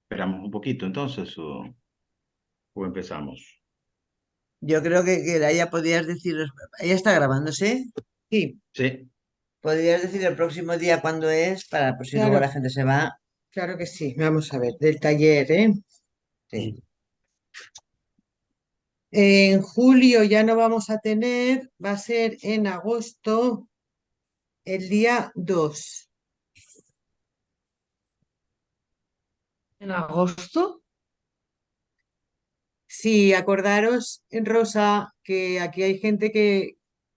Esperamos un poquito entonces o empezamos. Yo creo que Laia podrías decir, ¿ella está grabándose? Sí, Sí, ¿Podrías decir el próximo día cuándo es para por si luego claro, la gente se va? claro que sí. Vamos a ver, del taller, ¿eh? Sí. En julio ya no vamos a tener, va a ser en agosto, el día 2. ¿En agosto? Sí, acordaros, Rosa, que aquí hay gente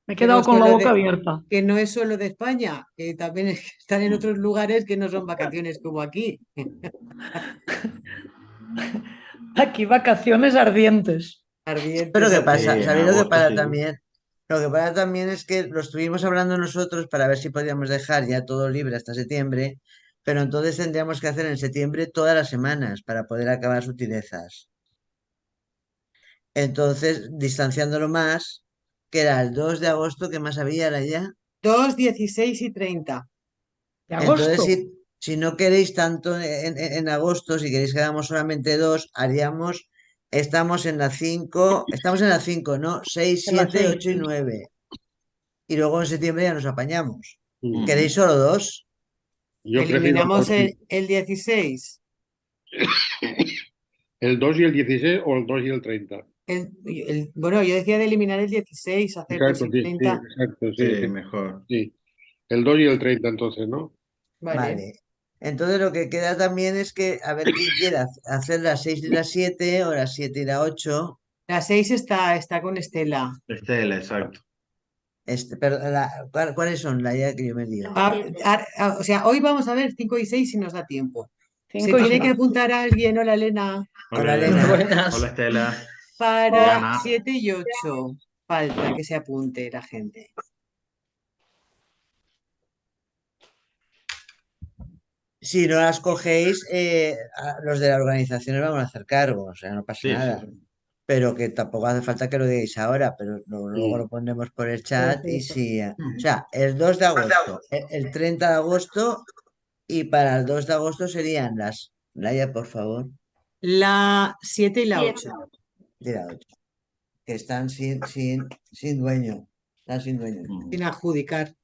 Me he que no quedado es con la solo boca de, abierta. que no es solo de España, que también están en otros lugares que no son vacaciones como aquí. Aquí vacaciones ardientes. Pero Ardientes, ¿qué sí, pasa? ardientes. en ¿Sabéis lo que agosto pasa sí. también? Lo que pasa también es que lo estuvimos hablando nosotros para ver si podíamos dejar ya todo libre hasta septiembre, pero entonces tendríamos que hacer en septiembre todas las semanas para poder acabar sutilezas. Entonces, distanciándolo más, que era el 2 de agosto, que más había era ya. 2, 16 y 30. ¿De Entonces, agosto? si no queréis tanto en agosto, si queréis que hagamos solamente dos, haríamos, estamos en la 5, ¿no? 6, En las 7, 8 6. y 9. Y luego en septiembre ya nos apañamos. Mm. ¿Queréis Ujú. solo dos? Yo prefiero Eliminamos dos, sí. el 16. El 2 y el 16 o el 2 y el 30. Bueno, yo decía de eliminar el 16, hacer 2 Exacto, y sí, sí, 30. exacto, Sí, sí, sí, mejor. sí. El 2 y el 30 entonces, ¿no? Vale. Vale. Entonces lo que queda también es que a ver quién quiere hacer las 6 y las 7 o las 7 y la 8. La 6 está con Estela. Estela, exacto. Pero ¿cuáles son? La idea que yo me lío. O sea, hoy vamos a ver 5 y 6 si nos da tiempo. Se 5 y tiene que 6. apuntar a alguien, hola Elena, Hola Hola, Elena. Elena. Hola Buenas. Estela. Y para Ana. 7 y 8. Falta que se apunte la gente. Si no las cogéis, los de la organización nos vamos a hacer cargo, o sea, no pasa Sí, sí, nada. sí. Pero que tampoco hace falta que lo digáis ahora, pero luego Mm. lo pondremos por el Sí, chat sí, y sí. si... o Ujú. sea, el 2 de agosto, el 30 de agosto y para el 2 de agosto serían las... Laia, por favor, La 7 y la 8. de la 8, que están sin dueño, están sin dueño. Ujú. Sin adjudicar.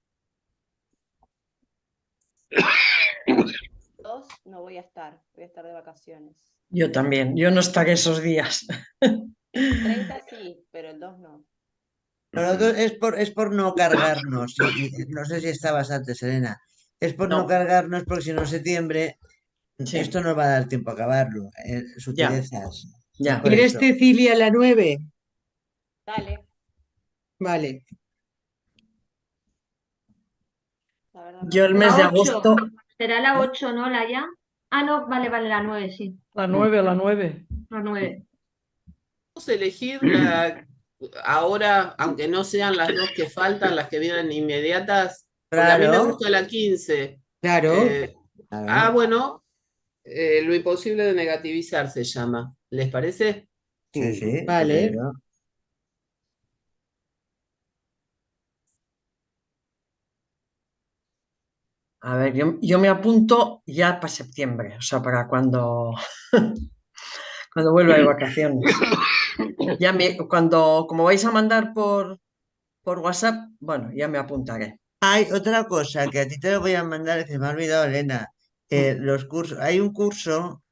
Dos no voy a estar de vacaciones. Yo también. Yo no estaré esos días. El 30 sí, pero el 2 no. Nosotros Ujú. es por no cargarnos, y no sé si estabas antes, Serena, es por no No. cargarnos porque si no en septiembre Sí, esto no va a dar tiempo a acabarlo, ya, sutilezas, es ya. por ¿Quieres eso. Cecilia la 9? Dale, Vale. la verdad me Yo el gusta. mes La de 8. agosto, Será la ¿Eh? 8, ¿no? La ya. Ah, no, vale, vale, la 9, sí. la 9, la 9. La 9. Podemos elegir ahora, aunque no sean las dos que faltan, las que vienen inmediatas, porque a mí me Claro, gusta la 15. Claro. Eh, claro, bueno, lo imposible de negativizar se llama. ¿Les parece? sí, sí, Vale. perfecto. A ver, yo me apunto ya para septiembre, o sea, para cuando, cuando vuelva de vacaciones. Como vais a mandar por WhatsApp, bueno, ya me apuntaré. Hay otra cosa que a ti te lo voy a mandar, que se me ha olvidado, Elena, Mm. los cursos, hay un curso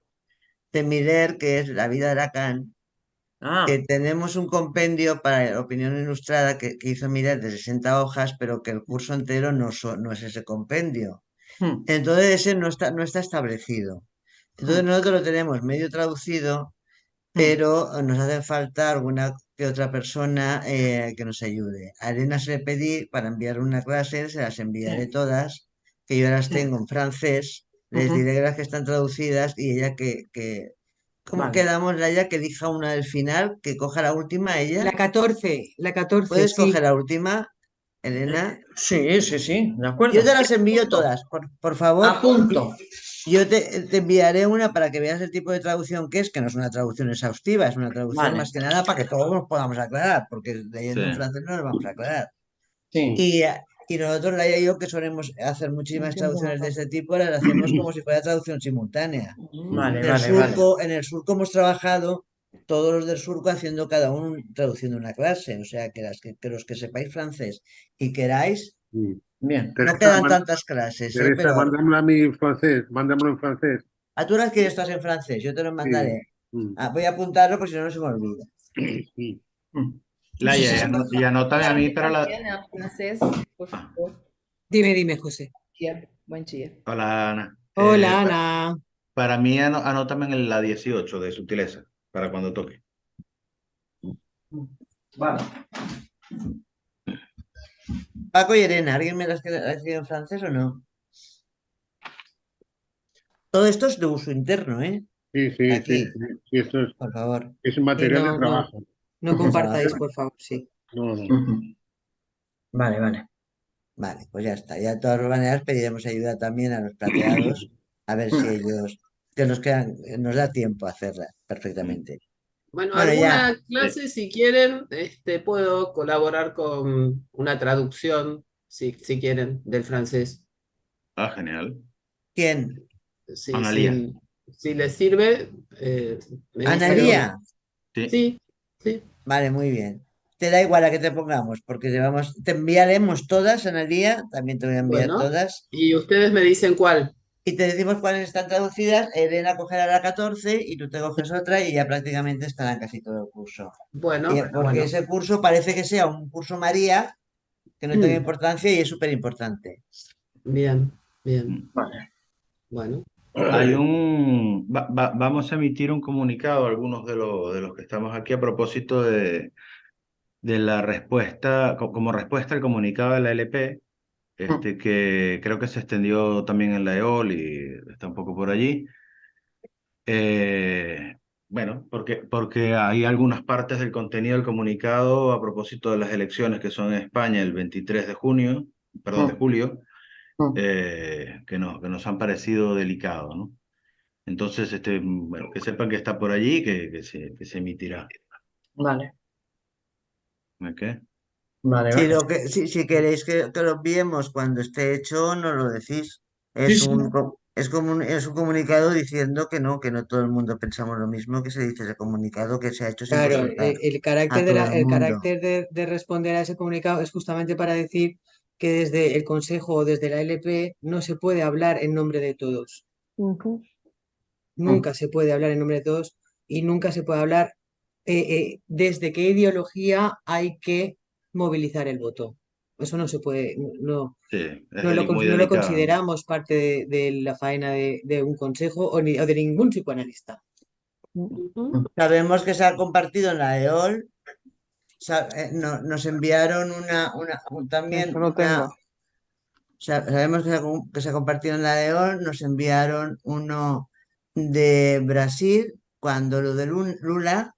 de Miller que es La vida de Lacan, que Ah, tenemos un compendio para opinión ilustrada que hizo Miller de 60 hojas, pero que el curso entero no es ese compendio. mm, Entonces ese no está establecido. Entonces mm, nosotros lo tenemos medio traducido, mm. pero nos hace falta alguna que otra persona que nos ayude. A Elena se le pedí para enviar una clase, se las enviaré Sí, todas, que yo las sí. tengo en francés, les Ujú. diré que las que están traducidas y ella ¿cómo Vale. quedamos, Laia? Que elija una del final, que coja la última ella. La 14, ¿Puedes sí. coger la última, Elena? Sí, sí, sí, de Yo acuerdo. te las envío todas, por favor. Apunto. Yo te enviaré una para que veas el tipo de traducción que es, que no es una traducción exhaustiva, es una traducción Vale. más que nada para que todos nos podamos aclarar, porque leyendo en Sí. francés no nos vamos a aclarar. Sí. Y nosotros, Laia y yo, que solemos hacer muchísimas traducciones de este tipo, las hacemos como si fuera traducción simultánea. Vale, En el vale, vale. surco, en el surco hemos trabajado todos los del surco haciendo cada uno traduciendo una clase. O sea que los que sepáis francés y queráis, Mm. Bien. no Teresa, quedan tantas clases, Teresa, pero mándamelo a mí en francés, mándamelo en francés. a tú las que estás en francés, yo te lo Sí. mandaré. Mm. Voy a apuntarlo porque si no, no se me olvida. Sí. Mm. Laia, y anótame a mí para la... También en francés, por Ah, favor. Dime, José. Buen día. hola, Ana. Hola, Ana. Para mí, anótame en la 18 de sutileza, para cuando toque. Vale. Paco y Elena, ¿alguien me las ha escrito en francés o no? Todo esto es de uso interno, ¿eh? Sí, sí, Aquí, sí, sí, esto por favor. es Y material de no trabajo. compartáis, por favor, sí. No, no. Ujú. Vale, vale. Vale, pues ya está. Ya de todas maneras pediremos ayuda también a los plateados, a ver si ellos, que nos da tiempo a hacerla perfectamente. Bueno, Bueno, ya, alguna clase, si quieren, puedo colaborar con una traducción, si quieren, del francés. Ah, genial. ¿quién? Si, Analía. si les sirve, me dicen. Analía. Sí. Sí, sí. Vale, muy bien. Te da igual a que te pongamos, porque te enviaremos todas, Analía, también te voy a enviar Bueno, todas. y ustedes me dicen cuál. Y te decimos cuáles están traducidas. Elena cogerá la 14 y tú te coges otra y ya prácticamente estarán casi todo el curso. Bueno, Porque bueno. ese curso parece que sea un curso María, que no tenga importancia y es súper importante. Bien, bien. Mm. Vale. Bueno. Hay vamos a emitir un comunicado a algunos de los que estamos aquí a propósito de la respuesta, como respuesta al comunicado de la LP, que creo que se extendió también en la EOL y está un poco por allí. Bueno, porque hay algunas partes del contenido del comunicado a propósito de las elecciones que son en España el 23 de junio, perdón, de julio, que nos han parecido delicados, ¿no? Entonces, bueno, que sepan que está por allí y que se emitirá. Vale. ¿Ok? Vale, Si, vale. si queréis que lo enviemos cuando esté hecho, nos lo decís. Sí, Es sí. es un comunicado diciendo que no todo el mundo pensamos lo mismo, que se dice ese comunicado que se ha hecho sin Claro, consultar el a carácter todo el el mundo. carácter de responder a ese comunicado es justamente para decir que desde el Consejo o desde la LP no se puede hablar en nombre de todos. Nunca se puede hablar en nombre de todos y nunca se puede hablar desde qué ideología hay que movilizar el voto. Eso no se puede, no, Sí, es muy no lo delicado. consideramos parte de la faena de un consejo o de ningún psicoanalista. Sabemos que se ha compartido en la EOL. Nos enviaron también Eso lo tengo. sabemos que se ha compartido en la EOL, nos enviaron uno de Brasil cuando lo de Lula.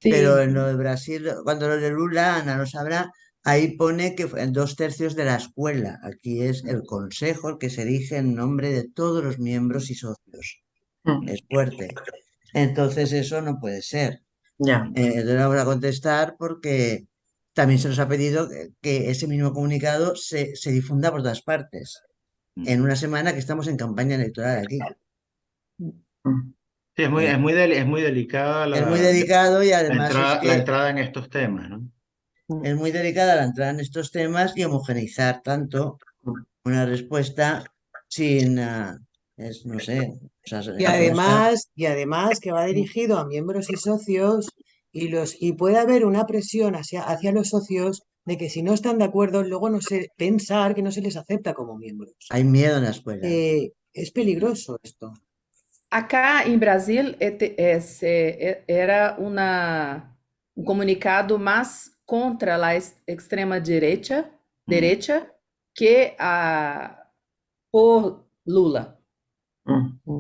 Pero Sí, en lo de Brasil, cuando lo de Lula, Ana lo sabrá, ahí pone que en 2/3 de la escuela. Aquí es el consejo el que se elige en nombre de todos los miembros y socios. Es fuerte. Entonces eso no puede ser. Ya. Entonces vamos a contestar porque también se nos ha pedido que ese mismo comunicado se difunda por todas partes. En una semana que estamos en campaña electoral aquí. Sí, Eh, es muy delicada es muy delicado y la además es la que entrada en estos temas, ¿no? es muy delicada la entrada en estos temas y homogeneizar tanto una respuesta sin, no sé, o sea, Y además que va dirigido a miembros y socios y puede haber una presión hacia los socios de que si no están de acuerdo, luego no sé, pensar que no se les acepta como miembros. hay miedo en la escuela. Es peligroso esto. acá em Brasil era um comunicado mais contra a extrema direita que por Lula.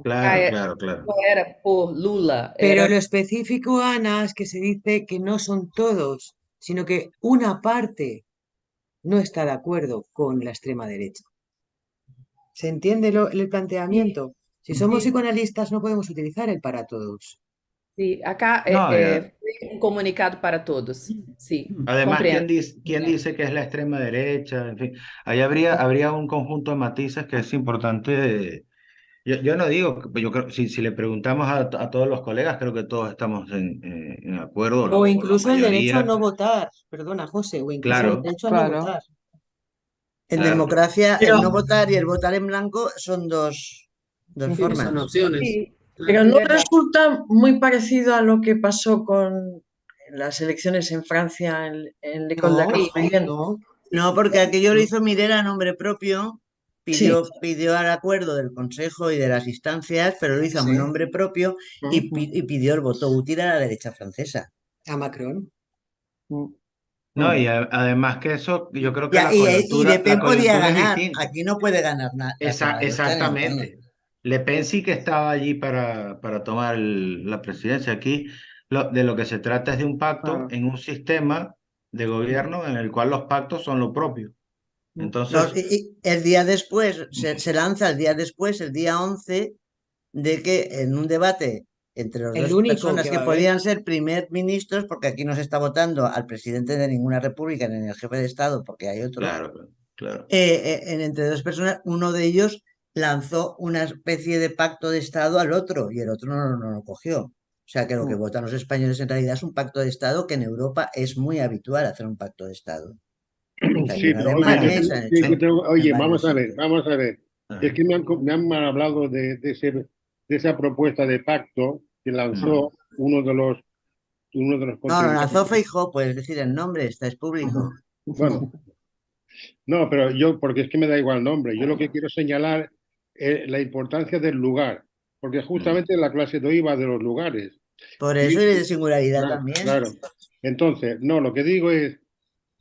Claro, claro, claro. No era por Lula, Pero era lo específico, Ana, es que se dice que no son todos, sino que una parte no está de acuerdo con la extrema derecha. ¿Se entiende el planteamiento? Si somos Sí, psicoanalistas no podemos utilizar el para todos. sí, acá No, fue un comunicado para todos. Sí, además, comprendo. quién dice que es la extrema derecha? En fin, ahí habría un conjunto de matices que es importante. Yo no digo, yo creo, si le preguntamos a todos los colegas, creo que todos estamos en acuerdo, O o la incluso el derecho a mayoría. no votar, perdona, José, o incluso el Claro, derecho a no Claro. votar. En claro. democracia, Pero, el no votar y el votar en blanco son dos Sí, son formas. opciones. Sí, pero es ¿no verdad. resulta muy parecido a lo que pasó con las elecciones en Francia en l'École de la No, Constituyente? no. No, porque aquello lo hizo Mirela a nombre propio, Sí. pidió el acuerdo del Consejo y de las instancias, pero lo hizo a Sí, nombre propio y pidió el voto útil a la derecha francesa. a Macron. No, Mm. y además que eso, yo creo que Ya, y Le la Pen podía coyuntura es ganar, distinta. aquí no puede ganar la extrema derecha ni de coña. Exactamente. Le Pen sí que estaba allí para tomar la presidencia. Aquí de lo que se trata es de un pacto Claro. en un sistema de gobierno en el cual los pactos son lo propio. No, Entonces, y el día después, se lanza el día después, el día 11, de que en un debate entre las El dos único personas que que va a haber. podían ser primer ministros, porque aquí no se está votando al presidente de ninguna república ni al jefe de Estado, porque hay otro, claro, claro. entre dos personas, uno de ellos lanzó una especie de pacto de Estado al otro y el otro no lo cogió. O sea que lo que votan los españoles en realidad es un pacto de Estado, que en Europa es muy habitual hacer un pacto de Estado. O sea, Sí, en pero oye, Alemania y se han hecho en oye, varios sitios. vamos a ver. Es Ah, que me han mal hablado de esa propuesta de pacto que mm. lanzó uno de los No, lo lanzó contrincantes. Feijóo, puedes decir el nombre, está es público. Bueno, no, pero yo, porque es que me da igual el nombre. Yo lo que quiero señalar es la importancia del lugar, porque Mm. justamente la clase de hoy va de los lugares. Por Y eso y de singularidad claro, también. claro. Entonces, no, lo que digo es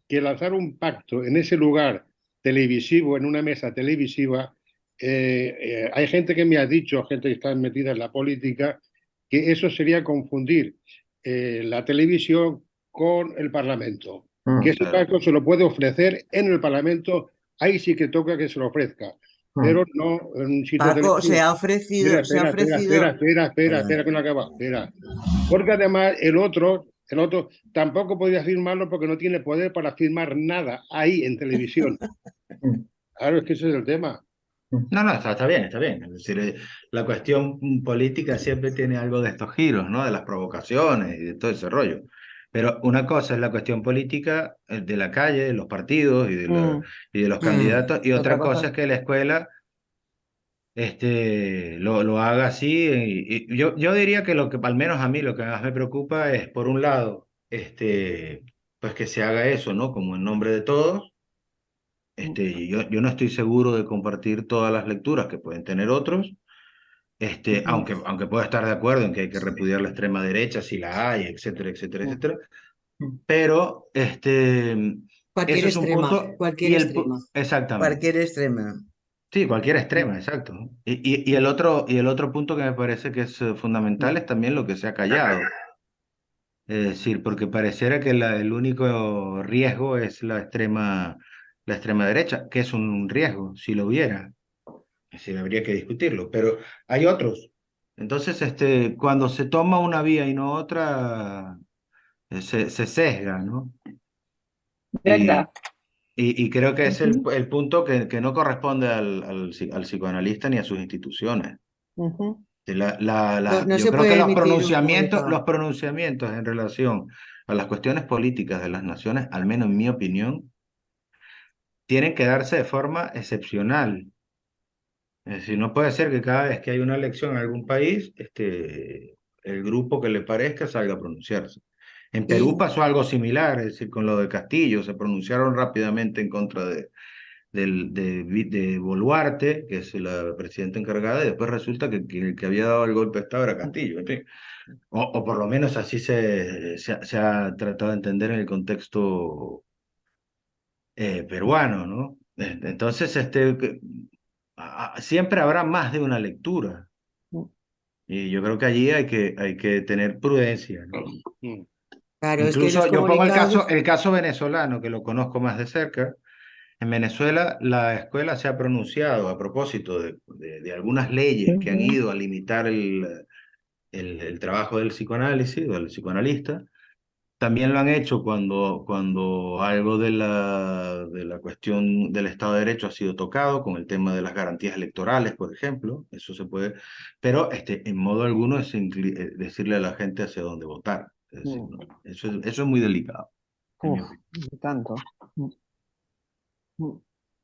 que lanzar un pacto en ese lugar televisivo, en una mesa televisiva, hay gente que me ha dicho, gente que está metida en la política, que eso sería confundir la televisión con el Parlamento, que ese Claro. pacto se lo puede ofrecer en el Parlamento, ahí sí que toca que se lo ofrezca, pero no en un sitio Paco televisivo. se ha ofrecido, Espera, perdón. que no acaba, espera. Porque además el otro tampoco podía firmarlo porque no tiene poder para firmar nada ahí en televisión. Claro, es que ese es el tema. No, no, está bien, está bien. Es decir, la cuestión política siempre tiene algo de estos giros, ¿no? De las provocaciones y de todo ese rollo. Pero una cosa es la cuestión política de la calle, de los partidos y de los Mm. candidatos, y Otra otra cosa. cosa es que la escuela lo haga así. Y yo diría que lo que, al menos a mí, lo que más me preocupa es, por un lado, pues que se haga eso, ¿no? Como en nombre de todos. Y yo no estoy seguro de compartir todas las lecturas que pueden tener otros, aunque pueda estar de acuerdo en que hay que repudiar la extrema derecha si la hay, etcétera, etcétera, etcétera. Pero Cualquier eso es un extrema, punto. cualquier extrema. Exactamente. Cualquier extrema. Sí, cualquier extrema, exacto. Y el otro punto que me parece que es fundamental es también lo que se ha callado. Es decir, porque pareciera que el único riesgo es la extrema derecha, que es un riesgo, si lo hubiera. Es decir, habría que discutirlo, pero hay otros. Entonces, cuando se toma una vía y no otra, se sesga, ¿no? Y, ¿Verdad? y creo que es el, Ujú, el punto que no corresponde al psicoanalista ni a sus instituciones. ujú. No Yo se creo que puede los emitir un pronunciamientos, juicio. los pronunciamientos en relación a las cuestiones políticas de las naciones, al menos en mi opinión, tienen que darse de forma excepcional. Es decir, no puede ser que cada vez que hay una elección en algún país, el grupo que le parezca salga a pronunciarse. En Perú Y pasó algo similar, es decir, con lo de Castillo, se pronunciaron rápidamente en contra de Boluarte, que es la presidenta encargada, y después resulta que el que había dado el golpe de Estado era Castillo. En fin. O por lo menos así se ha tratado de entender en el contexto peruano, ¿no? Entonces, siempre habrá más de una lectura. Y yo creo que allí hay que tener prudencia, ¿no? Mm. claro, es que los Incluso yo pongo el caso, comunicados, el caso venezolano, que lo conozco más de cerca, En Venezuela la escuela se ha pronunciado a propósito de algunas leyes que han ido a limitar el trabajo del psicoanálisis o del psicoanalista. También lo han hecho cuando algo de la cuestión del Estado de Derecho ha sido tocado, con el tema de las garantías electorales, por ejemplo. Eso se puede, pero en modo alguno es decirle a la gente hacia dónde votar. Es decir, ¿no? Eso es muy delicado, en mi opinión. Tanto.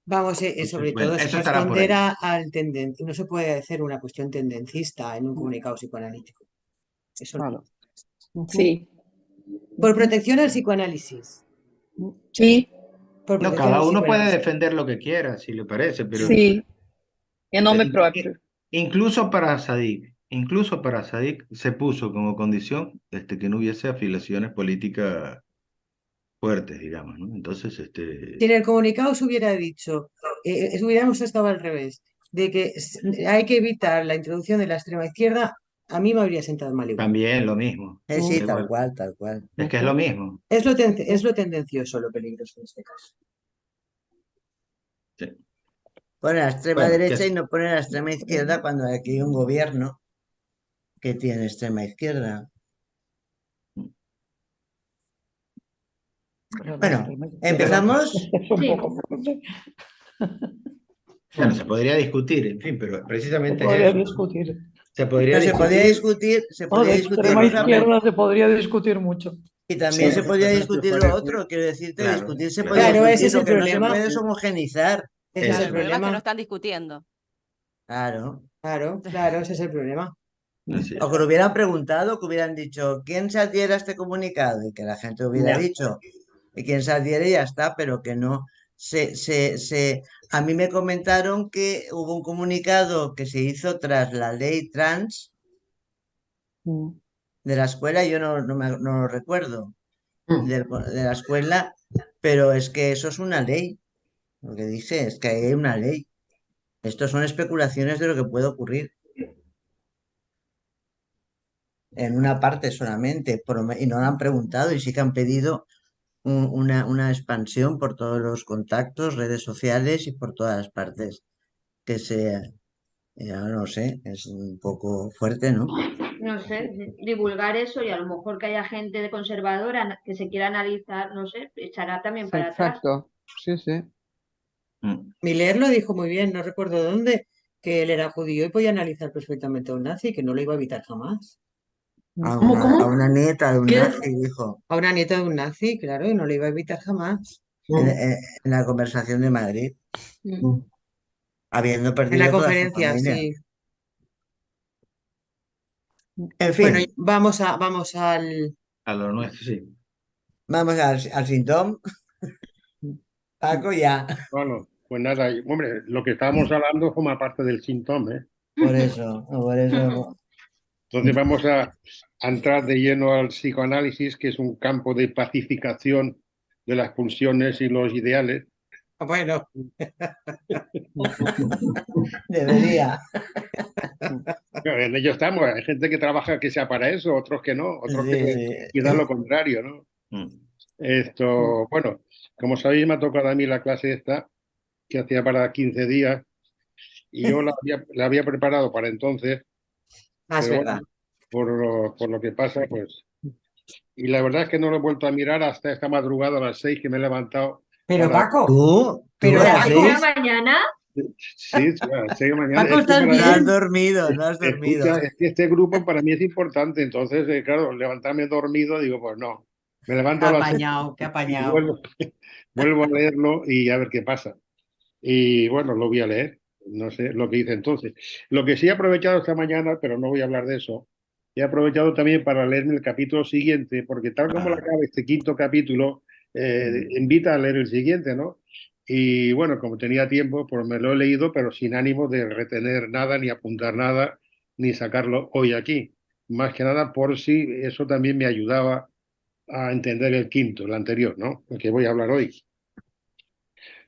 Vamos, sobre Bueno, todo eso sin estará por responder ahí. al tendencia. No se puede hacer una cuestión tendencista en un comunicado psicoanalítico. Eso no. Claro. Sí, Por protección al psicoanálisis. sí, Por No, protección cada al uno puede psicoanálisis. defender lo que quiera, si le parece, pero sì, em nome eh, proprio. incluso para Sadik se puso como condición que no hubiese afiliaciones políticas fuertes, digamos, ¿no? Entonces, Si en el comunicado se hubiera dicho, hubiéramos estado al revés, de que hay que evitar la introducción de la extrema izquierda, a mí me habría sentado mal igual. también lo mismo. Sí, Da tal igual. cual, tal cual. Es que es lo mismo. Es lo tendencioso, lo peligroso en este caso. Sí. Pone la extrema Bueno, derecha y no pone la extrema izquierda cuando aquí hay un gobierno que tiene extrema izquierda. Bueno, empezamos. Es un Sí. poco. Bueno, se podría discutir, en fin, pero Se precisamente es podría eso. discutir. Se podría No, se podría discutir. discutir, se No, podría de discutir extrema los argumentos. izquierda se podría discutir mucho. Y también Sí, se podría me discutir lo parece. otro, quiero decirte, Claro, discutir se claro. puede Claro, ese discutir, es lo el que no se problema. puede es homogenizar. Ese es Claro, el el problema es que no problema. están discutiendo. Claro. Claro, ese es el problema. Así O es. que lo hubieran preguntado, que hubieran dicho, ¿quién se adhiere a este comunicado? Y que la gente hubiera Ya. dicho, y quién se adhiere ya está, pero que no. A mí me comentaron que hubo un comunicado que se hizo tras la ley trans de la escuela, yo no lo recuerdo, de la escuela, pero es que eso es una ley. Lo que dice es que hay una ley. Esto son especulaciones de lo que puede ocurrir en una parte solamente, y no lo han preguntado y sí que han pedido una expansión por todos los contactos, redes sociales y por todas las partes. Que sea, ya no sé, es un poco fuerte, ¿no? No sé, divulgar eso y a lo mejor que haya gente de conservadora que se quiera analizar, no sé, echará también para atrás. Exacto. Sí, sí. Miller lo dijo muy bien, no recuerdo dónde, que él era judío y podía analizar perfectamente a un nazi, que no lo iba a evitar jamás. ¿Cómo, A cómo? una nieta de un ¿Qué? nazi, dijo, A una nieta de un nazi, claro, y no lo iba a evitar jamás. en la conversación de Madrid, habiendo En la perdido toda su conferencia, familia. sí. En Bueno, fin, vamos al, A lo nuestro, sí. vamos al síntoma. Paco, ya. Bueno, pues nada, hombre, lo que estábamos hablando forma parte del síntoma, ¿eh? Por eso. Entonces vamos a entrar de lleno al psicoanálisis, que es un campo de pacificación de las pulsiones y los ideales. bueno, Debería. En ello estamos, hay gente que trabaja que sea para eso, otros que no, otros que Sí. quieran lo contrario, ¿no? Esto, bueno, como sabéis, me ha tocado a mí la clase esta, que hacía para 15 días, y yo la había preparado para entonces, es pero verdad. bueno, por lo que pasa, pues. Y la verdad es que no lo he vuelto a mirar hasta esta madrugada a las 6 que me he levantado. Pero Paco, ¿Tú pero a las ¿A Paco, la 6? mañana? Sí, sí, a las 6 de la mañana. Paco, Es que ¿estás para No has bien? dormido, no has dormido. escucha, es que este grupo para mí es importante, entonces, claro, levantarme dormido, digo, pues no. Me levanto a las 6 Qué y apañado. vuelvo a leerlo y a ver qué pasa. Y bueno, lo voy a leer, no sé lo que hice entonces. Lo que sí he aprovechado esta mañana, pero no voy a hablar de eso, he aprovechado también para leerme el capítulo siguiente, porque tal como lo acaba este quinto capítulo, invita a leer el siguiente, ¿no? Y bueno, como tenía tiempo, pues me lo he leído, pero sin ánimo de retener nada, ni apuntar nada, ni sacarlo hoy aquí. Más que nada por si eso también me ayudaba a entender el quinto, el anterior, ¿no? El que voy a hablar hoy.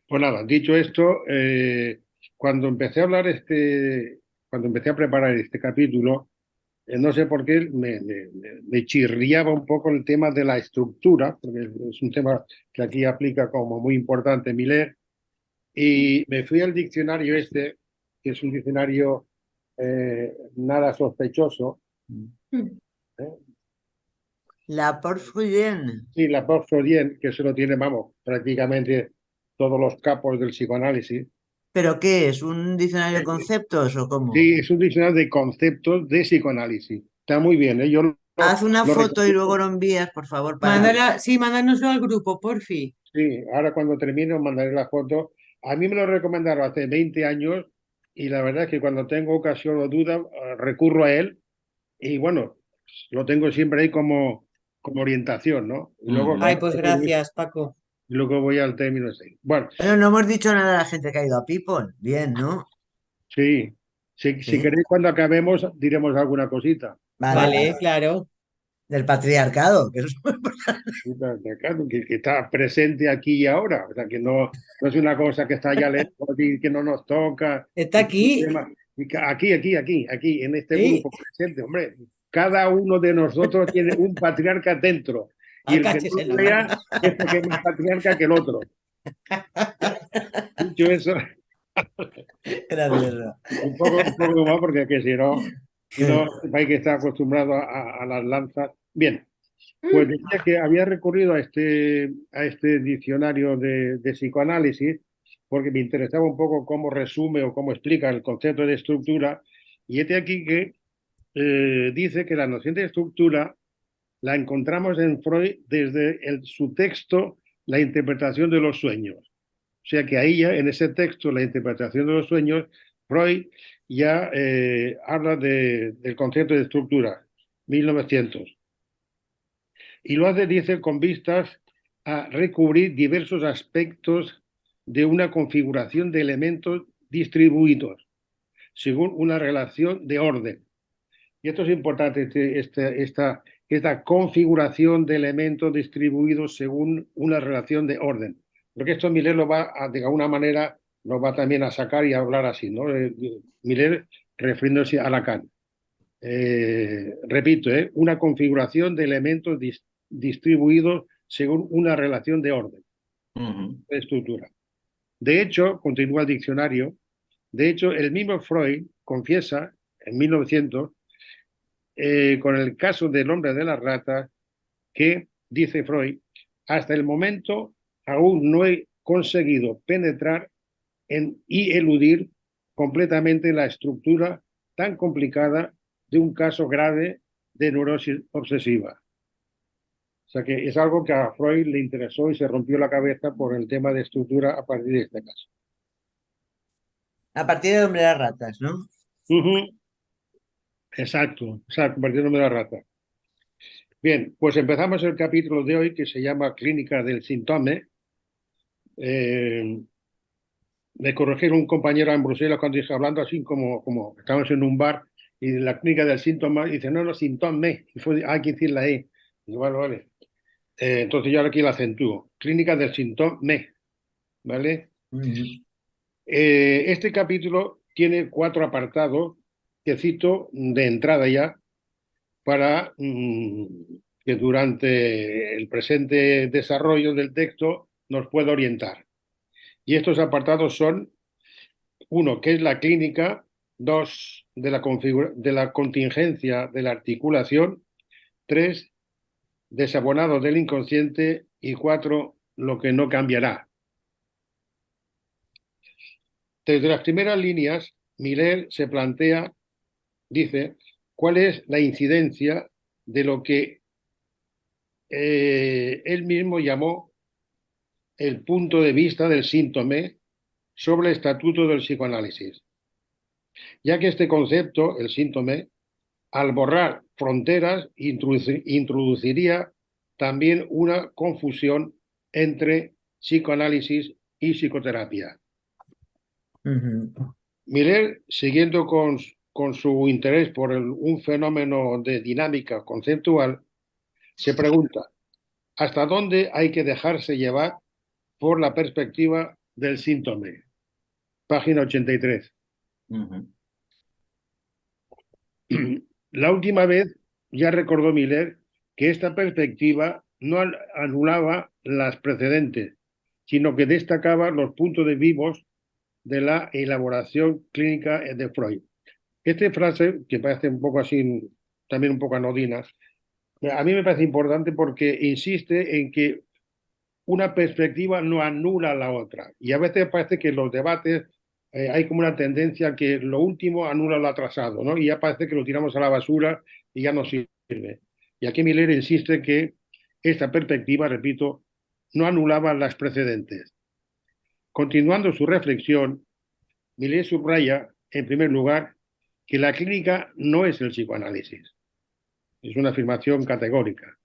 Pues nada, dicho esto, cuando empecé a hablar cuando empecé a preparar este capítulo, no sé por qué me chirriaba un poco el tema de la estructura, porque es un tema que aquí aplica como muy importante Miller, Y me fui al diccionario este, que es un diccionario nada sospechoso. ¿eh? La Porphyrienne. Sí, la Porphyrienne, que eso lo tiene, vamos, prácticamente todos los capos del psicoanálisis. ¿Pero qué es? ¿Un diccionario de conceptos o cómo? Sí, es un diccionario de conceptos de psicoanálisis. Está muy bien, ¿eh? Yo Haz una lo foto y luego recomiendo. lo envías, por favor, para... Mándala, sí, mándanoslo al grupo, porfi. Sí, ahora cuando termine os mandaré la foto. A mí me lo recomendaron hace 20 años y la verdad es que cuando tengo ocasión o duda recurro a él y bueno, lo tengo siempre ahí como orientación, ¿no? Y luego, Ay, pues gracias, Paco. luego voy al término 6. Bueno, Bueno, no hemos dicho nada a la gente que ha ido a Pipon. Bien, ¿no? sí, si Sí. queréis cuando acabemos diremos alguna cosita. Vale, claro. Del patriarcado, que eso es muy Claro, que está presente aquí y ahora, o sea, que no es una cosa que está allá lejos y que no nos toca. Está aquí. Aquí, en este Sí. grupo presente, hombre. Cada uno de nosotros tiene un patriarca dentro y el que Cáchese no en lo la vea mano. es porque es más patriarca que el otro. Dicho eso, gracioso. un poco más porque que si no, hay que estar acostumbrado a las lanzas. Bien, pues decía que había recurrido a este diccionario de psicoanálisis porque me interesaba un poco cómo resume o cómo explica el concepto de estructura. Y este aquí que dice que la noción de estructura la encontramos en Freud desde su texto La interpretación de los sueños. O sea que ahí ya, en ese texto, La interpretación de los sueños, Freud ya habla del concepto de estructura, 1900. Y lo hace, dice, con vistas a recubrir diversos aspectos de una configuración de elementos distribuidos según una relación de orden. Y esto es importante, esta configuración de elementos distribuidos según una relación de orden. Porque esto Miller lo va a, de alguna manera, lo va también a sacar y a hablar así, ¿no? Miller refiriéndose a Lacan. Repito, una configuración de elementos distribuidos según una relación de orden, de estructura. De hecho, continúa el diccionario, de hecho, el mismo Freud confiesa en 1900, con el caso del hombre de las ratas, que, dice Freud, hasta el momento aún no he conseguido penetrar y eludir completamente la estructura tan complicada de un caso grave de neurosis obsesiva. O sea que es algo que a Freud le interesó y se rompió la cabeza por el tema de estructura a partir de este caso. A partir del hombre de las ratas, ¿no? Exacto, a partir del hombre de la rata. Bien, pues empezamos el capítulo de hoy que se llama Clínica del Síntome. Me corrigieron un compañero en Bruselas cuando dije, hablando así como estamos en un bar y la clínica del síntoma, y dice, no, síntome, y hay que decir la E. Y digo, vale. Entonces yo ahora aquí la acentúo. Clínica del síntome, ¿vale? Este capítulo tiene 4 apartados que cito de entrada ya para que durante el presente desarrollo del texto nos pueda orientar. Y estos apartados son: 1, ¿qué es la clínica? 2, de la contingencia de la articulación. 3, desabonado del inconsciente. Y 4, lo que no cambiará. Desde las primeras líneas, Miller se plantea, dice, cuál es la incidencia de lo que él mismo llamó el punto de vista del síntome sobre el estatuto del psicoanálisis, ya que este concepto, el síntome, al borrar fronteras, introduciría también una confusión entre psicoanálisis y psicoterapia. Miller, siguiendo con su interés por un fenómeno de dinámica conceptual, se pregunta, ¿hasta dónde hay que dejarse llevar por la perspectiva del síntome? Página 83. La última vez ya recordó Miller que esta perspectiva no anulaba las precedentes, sino que destacaba los puntos de vivos de la elaboración clínica de Freud. Esta frase, que parece un poco así, también un poco anodina, a mí me parece importante porque insiste en que una perspectiva no anula la otra. Y a veces parece que en los debates hay como una tendencia que lo último anula lo atrasado, ¿no? Y ya parece que lo tiramos a la basura y ya no sirve. Y aquí Miller insiste que esta perspectiva, repito, no anulaba las precedentes. Continuando su reflexión, Miller subraya, en primer lugar, que la clínica no es el psicoanálisis. Es una afirmación categórica.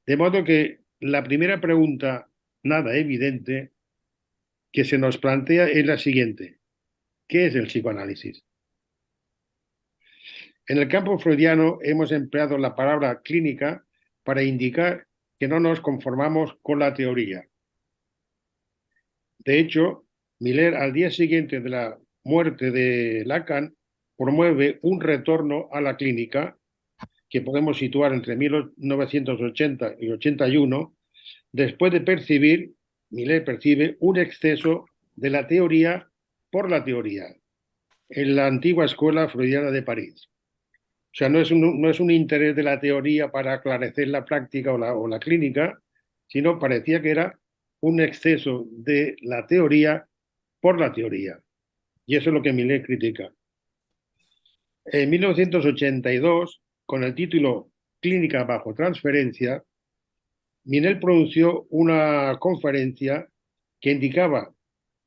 De modo que la primera pregunta, nada evidente, que se nos plantea es la siguiente. ¿Qué es el psicoanálisis? En el campo freudiano hemos empleado la palabra clínica para indicar que no nos conformamos con la teoría. De hecho, Miller, al día siguiente de la muerte de Lacan, promueve un retorno a la clínica que podemos situar entre 1980 y 81, después de percibir, Miller percibe un exceso de la teoría por la teoría en la antigua escuela freudiana de París. O sea, no es un interés de la teoría para aclarecer la práctica o la clínica, sino parecía que era un exceso de la teoría por la teoría. Y eso es lo que Miller critica. En 1982, con el título Clínica bajo transferencia, Miller pronunció una conferencia que indicaba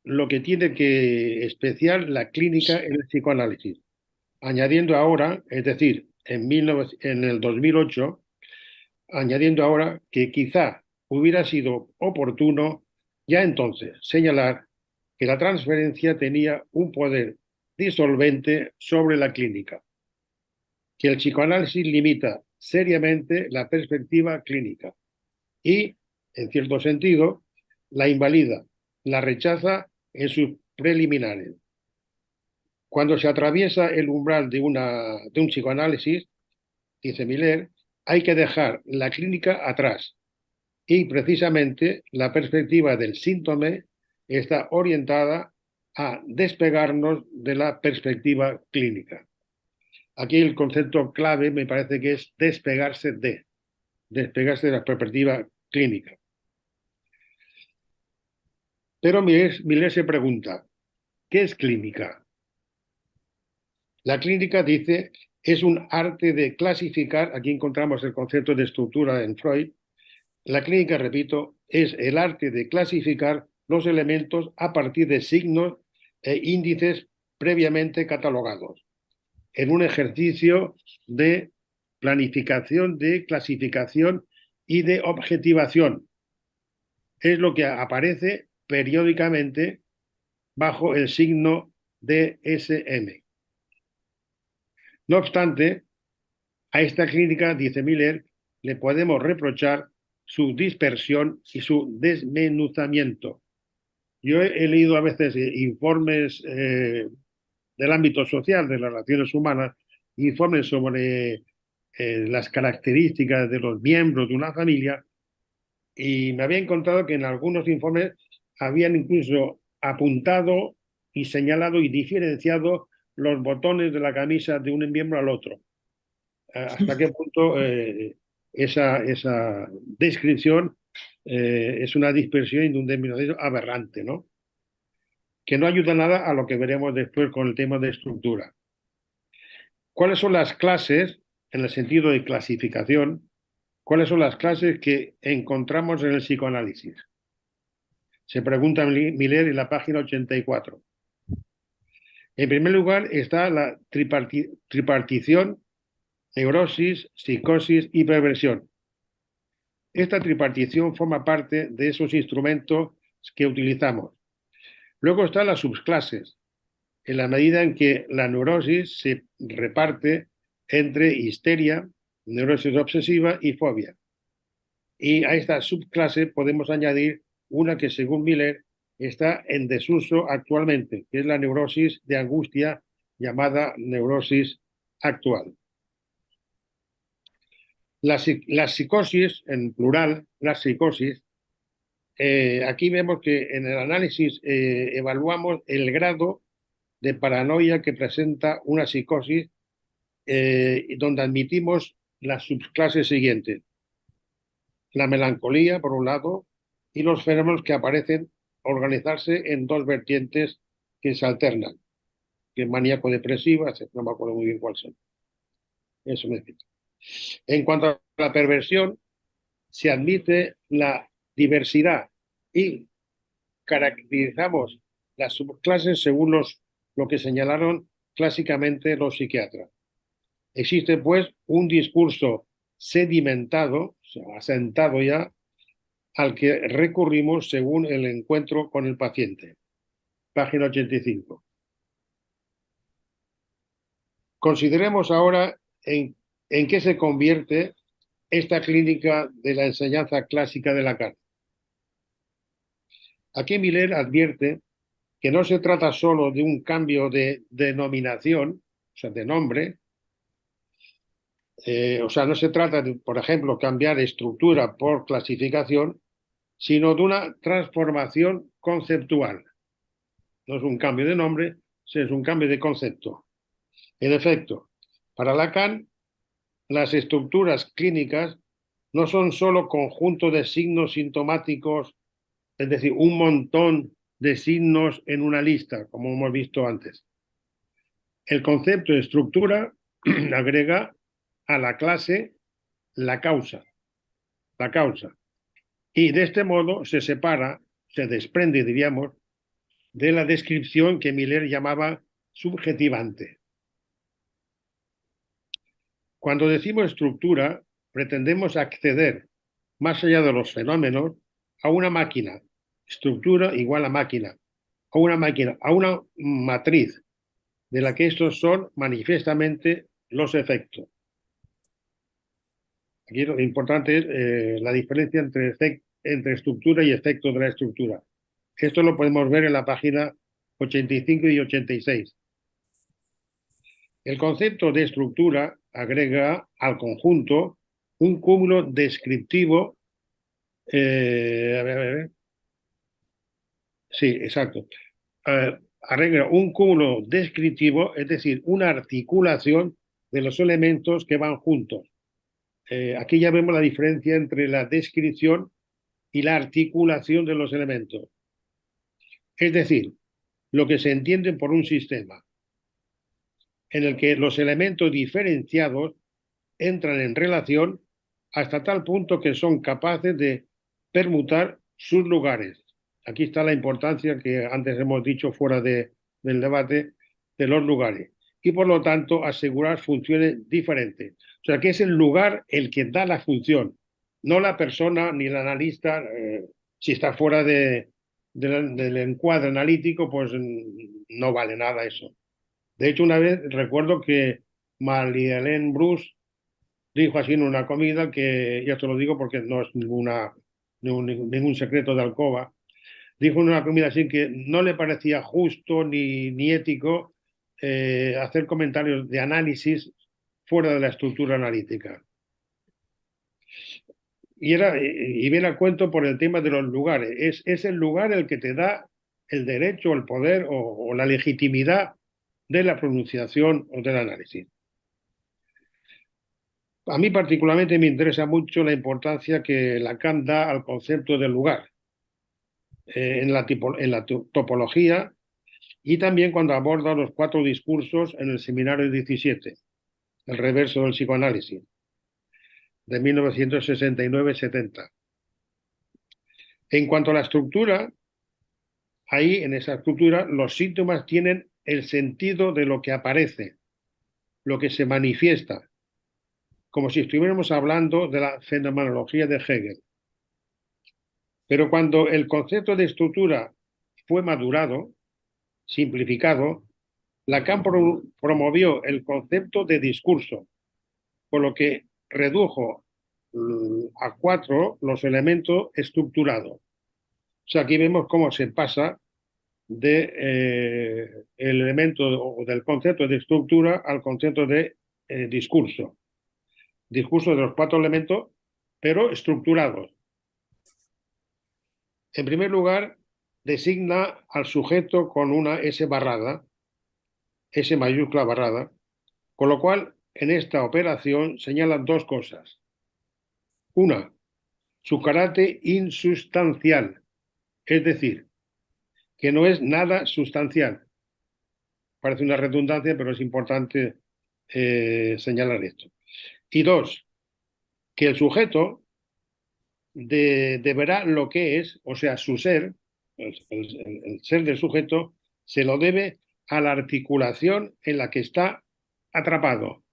lo que tiene que especial la clínica en el psicoanálisis, añadiendo ahora, es decir, en el 2008, añadiendo ahora que quizá hubiera sido oportuno ya entonces señalar que la transferencia tenía un poder disolvente sobre la clínica, que el psicoanálisis limita seriamente la perspectiva clínica y, en cierto sentido, la invalida, la rechaza en sus preliminares. Cuando se atraviesa el umbral de un psicoanálisis, dice Miller, hay que dejar la clínica atrás y precisamente la perspectiva del síntoma está orientada a despegarnos de la perspectiva clínica. Aquí el concepto clave me parece que es despegarse de la perspectiva clínica. Pero Miller se pregunta, ¿qué es clínica? La clínica, dice, es un arte de clasificar, aquí encontramos el concepto de estructura en Freud. La clínica, repito, es el arte de clasificar los elementos a partir de signos e índices previamente catalogados, en un ejercicio de planificación, de clasificación y de objetivación. Es lo que aparece periódicamente bajo el signo DSM. No obstante, a esta clínica, dice Miller, le podemos reprochar su dispersión y su desmenuzamiento. Yo he leído a veces informes del ámbito social, de las relaciones humanas, informes sobre las características de los miembros de una familia, y me había encontrado que en algunos informes habían incluso apuntado y señalado y diferenciado los botones de la camisa de un miembro al otro. ¿Hasta qué punto esa descripción es una dispersión y un desmenuzamiento aberrante, ¿no? Que no ayuda nada a lo que veremos después con el tema de estructura. ¿Cuáles son las clases, en el sentido de clasificación, cuáles son las clases que encontramos en el psicoanálisis? Se pregunta Miller en la página 84. En primer lugar está la tripartición, neurosis, psicosis y perversión. Esta tripartición forma parte de esos instrumentos que utilizamos. Luego están las subclases, en la medida en que la neurosis se reparte entre histeria, neurosis obsesiva y fobia. Y a esta subclase podemos añadir una que, según Miller, está en desuso actualmente, que es la neurosis de angustia, llamada neurosis actual. La psicosis, en plural, la psicosis, aquí vemos que en el análisis evaluamos el grado de paranoia que presenta una psicosis, donde admitimos las subclases siguientes: la melancolía, por un lado, y los fenómenos que aparecen organizarse en dos vertientes que se alternan, que es maníaco-depresiva, no me acuerdo muy bien cuáles son. Eso necesito. En cuanto a la perversión, se admite la diversidad y caracterizamos las subclases según lo que señalaron clásicamente los psiquiatras. Existe, pues, un discurso sedimentado, o sea, asentado ya, al que recurrimos según el encuentro con el paciente. Página 85. Consideremos ahora en qué se convierte esta clínica de la enseñanza clásica de Lacan. Aquí Miller advierte que no se trata solo de un cambio de denominación, o sea, de nombre, o sea, no se trata de, por ejemplo, cambiar estructura por clasificación, sino de una transformación conceptual. No es un cambio de nombre, es un cambio de concepto. En efecto, para Lacan, las estructuras clínicas no son solo conjunto de signos sintomáticos, es decir, un montón de signos en una lista, como hemos visto antes. El concepto de estructura agrega a la clase la causa. Y de este modo se separa, se desprende, diríamos, de la descripción que Miller llamaba subjetivante. Cuando decimos estructura, pretendemos acceder, más allá de los fenómenos, a una máquina. Estructura igual a máquina. A una máquina, a una matriz, de la que estos son manifiestamente los efectos. Aquí lo importante es la diferencia entre estructura y efecto de la estructura. Esto lo podemos ver en la página 85 y 86. El concepto de estructura agrega al conjunto un cúmulo descriptivo. Sí, exacto. Agrega un cúmulo descriptivo, es decir, una articulación de los elementos que van juntos. Aquí ya vemos la diferencia entre la descripción y la articulación de los elementos. Es decir, lo que se entiende por un sistema en el que los elementos diferenciados entran en relación hasta tal punto que son capaces de permutar sus lugares. Aquí está la importancia que antes hemos dicho fuera del debate de los lugares. Y por lo tanto asegurar funciones diferentes. O sea, que es el lugar el que da la función, no la persona ni el analista. Si está fuera del encuadre analítico, pues no vale nada eso. De hecho, una vez recuerdo que Marie-Hélène Bruce dijo así en una comida, que ya te lo digo porque no es ningún secreto de alcoba, dijo en una comida así que no le parecía justo ni ético hacer comentarios de análisis fuera de la estructura analítica. Y viene a cuento por el tema de los lugares. Es el lugar el que te da el derecho, el poder o la legitimidad de la pronunciación o del análisis. A mí particularmente me interesa mucho la importancia que Lacan da al concepto del lugar en la topología, y también cuando aborda los 4 discursos en el seminario 17, el reverso del psicoanálisis, de 1969-70. En cuanto a la estructura, ahí en esa estructura los síntomas tienen el sentido de lo que aparece, lo que se manifiesta, como si estuviéramos hablando de la fenomenología de Hegel. Pero cuando el concepto de estructura fue madurado, simplificado, Lacan promovió el concepto de discurso, por lo que redujo a 4 los elementos estructurados. O sea, aquí vemos cómo se pasa el elemento o del concepto de estructura al concepto de discurso. Discurso de los 4 elementos, pero estructurados. En primer lugar, designa al sujeto con una S barrada, S mayúscula barrada, con lo cual en esta operación señalan dos cosas. Una, su carácter insustancial, es decir, que no es nada sustancial. Parece una redundancia, pero es importante señalar esto. Y dos, que el sujeto deberá lo que es, o sea, su ser, el ser del sujeto, se lo debe a la articulación en la que está atrapado.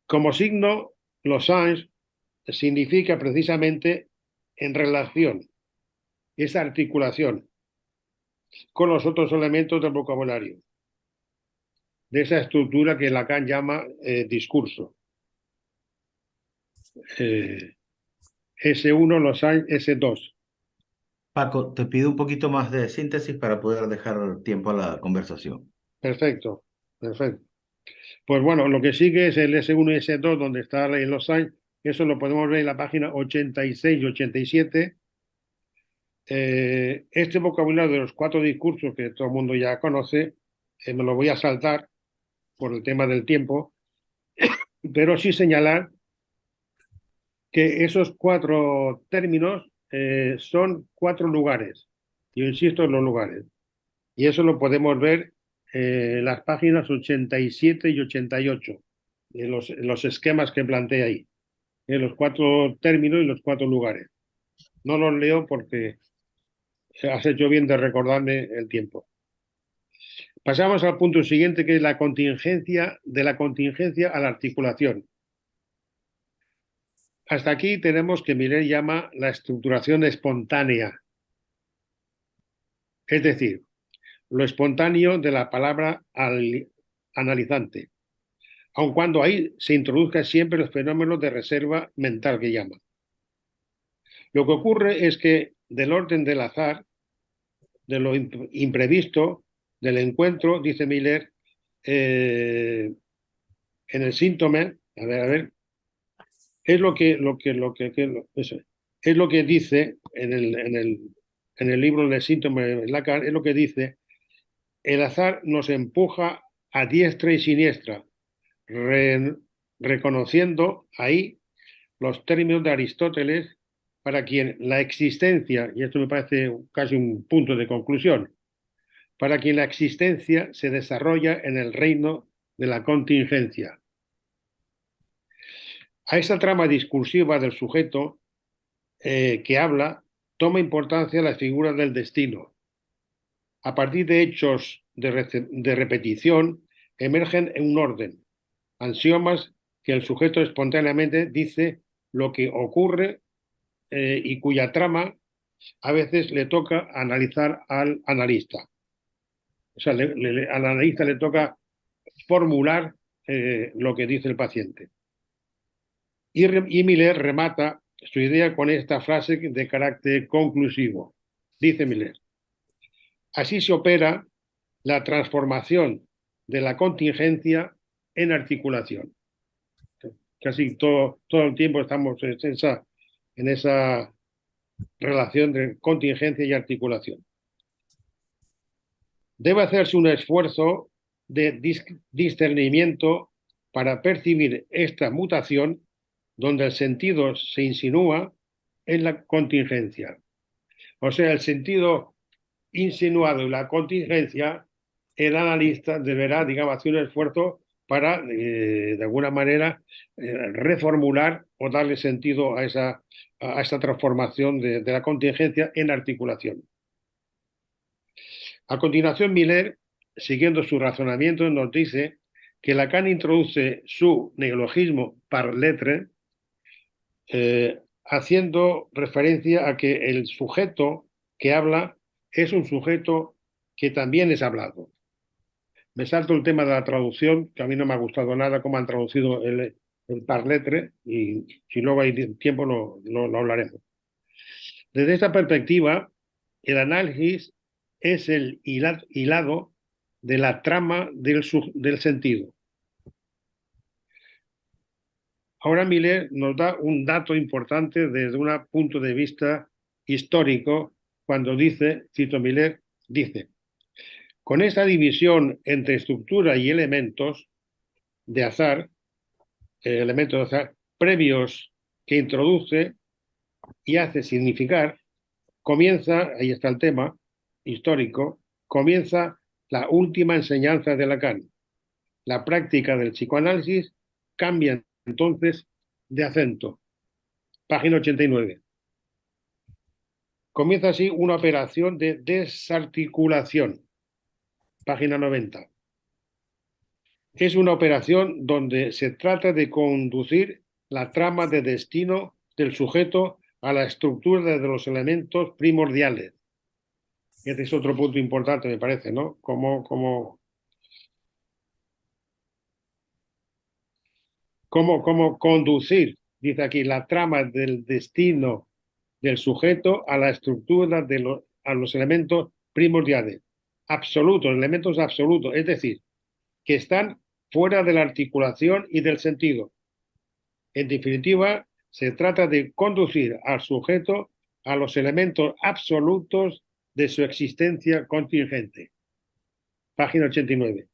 Como signo, los sans significa precisamente en relación, esa articulación con los otros elementos del vocabulario, de esa estructura que Lacan llama discurso. S1, los sans, S2. Paco, te pido un poquito más de síntesis para poder dejar tiempo a la conversación. Perfecto, perfecto. Pues bueno, lo que sigue es el S1 y S2, donde está en los sans. Eso lo podemos ver en la página 86 y 87. Este vocabulario de los 4 discursos que todo el mundo ya conoce, me lo voy a saltar por el tema del tiempo, pero sí señalar que esos 4 términos son 4 lugares. Yo insisto en los lugares. Y eso lo podemos ver en las páginas 87 y 88, en los esquemas que planteé ahí, en los 4 términos y los 4 lugares. No los leo porque has hecho bien de recordarme el tiempo. Pasamos al punto siguiente, que es la contingencia, de la contingencia a la articulación. Hasta aquí tenemos que Miller llama la estructuración espontánea, es decir, lo espontáneo de la palabra analizante, aun cuando ahí se introduzca siempre el fenómeno de reserva mental que llama. Lo que ocurre es que del orden del azar, de lo imprevisto, del encuentro, dice Miller, en el síntoma, a ver, es lo que dice en el libro del síntoma de Lacan, es lo que dice: el azar nos empuja a diestra y siniestra, reconociendo ahí los términos de Aristóteles, para quien la existencia, y esto me parece casi un punto de conclusión, para quien la existencia se desarrolla en el reino de la contingencia. A esa trama discursiva del sujeto que habla, toma importancia la figura del destino. A partir de hechos de repetición, emergen en un orden, axiomas que el sujeto espontáneamente dice lo que ocurre y cuya trama a veces le toca analizar al analista. O sea, al analista le toca formular lo que dice el paciente. Y Miller remata su idea con esta frase de carácter conclusivo. Dice Miller: así se opera la transformación de la contingencia en articulación. Casi todo el tiempo estamos en esa relación de contingencia y articulación. Debe hacerse un esfuerzo de discernimiento para percibir esta mutación, donde el sentido se insinúa en la contingencia. O sea, el sentido insinuado en la contingencia, el analista deberá, digamos, hacer un esfuerzo para, de alguna manera, reformular o darle sentido a esa transformación de la contingencia en articulación. A continuación, Miller, siguiendo su razonamiento, nos dice que Lacan introduce su neologismo par lettre, haciendo referencia a que el sujeto que habla es un sujeto que también es hablado. Me salto el tema de la traducción, que a mí no me ha gustado nada cómo han traducido el par lettre, y si luego hay tiempo lo hablaremos. Desde esta perspectiva, el análisis es el hilado de la trama del sentido. Ahora Millet nos da un dato importante desde un punto de vista histórico cuando dice, cito Millet, dice, con esta división entre estructura y elementos de azar, previos que introduce y hace significar, comienza, ahí está el tema histórico, comienza la última enseñanza de Lacan. La práctica del psicoanálisis cambia entonces de acento. Página 89. Comienza así una operación de desarticulación. Página 90. Es una operación donde se trata de conducir la trama de destino del sujeto a la estructura de los elementos primordiales. Este es otro punto importante, me parece, ¿no? Cómo conducir, dice aquí, la trama del destino del sujeto a la estructura a los elementos primordiales, absolutos, elementos absolutos, es decir, que están fuera de la articulación y del sentido. En definitiva, se trata de conducir al sujeto a los elementos absolutos de su existencia contingente. Página 89.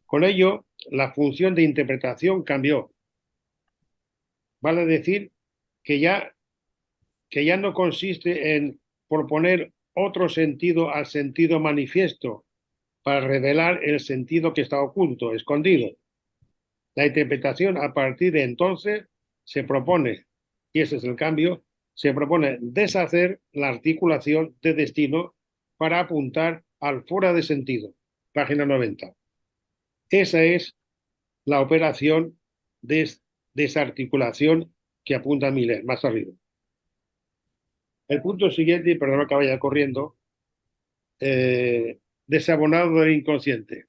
Con ello, la función de interpretación cambió. Vale decir que ya no consiste en proponer otro sentido al sentido manifiesto para revelar el sentido que está oculto, escondido. La interpretación a partir de entonces se propone, y ese es el cambio, se propone deshacer la articulación de destino para apuntar al fuera de sentido. Página 90. Esa es la operación de desarticulación que apunta Millet más arriba. El punto siguiente, y perdón que vaya corriendo, desabonado del inconsciente.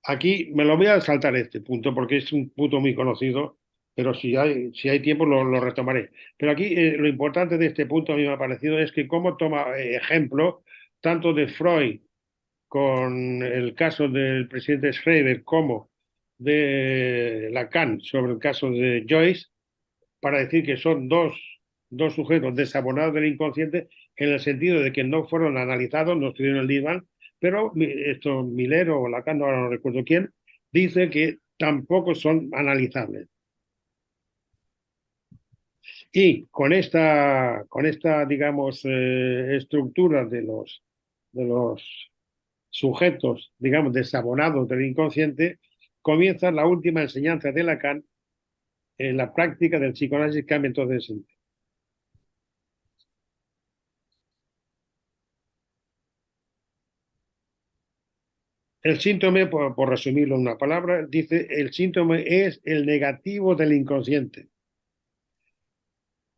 Aquí me lo voy a saltar este punto porque es un punto muy conocido, pero si hay tiempo lo retomaré. Pero aquí lo importante de este punto a mí me ha parecido es que cómo toma ejemplo tanto de Freud con el caso del presidente Schreiber como de Lacan sobre el caso de Joyce para decir que son dos sujetos desabonados del inconsciente en el sentido de que no fueron analizados, no estuvieron en el diván, pero esto Millet o Lacan, ahora no recuerdo quién, dice que tampoco son analizables. Y con esta digamos, estructura de los sujetos, digamos, desabonados del inconsciente, comienza la última enseñanza de Lacan en la práctica del psicoanálisis cambia entonces. El síntoma, por resumirlo en una palabra, dice el síntoma es el negativo del inconsciente.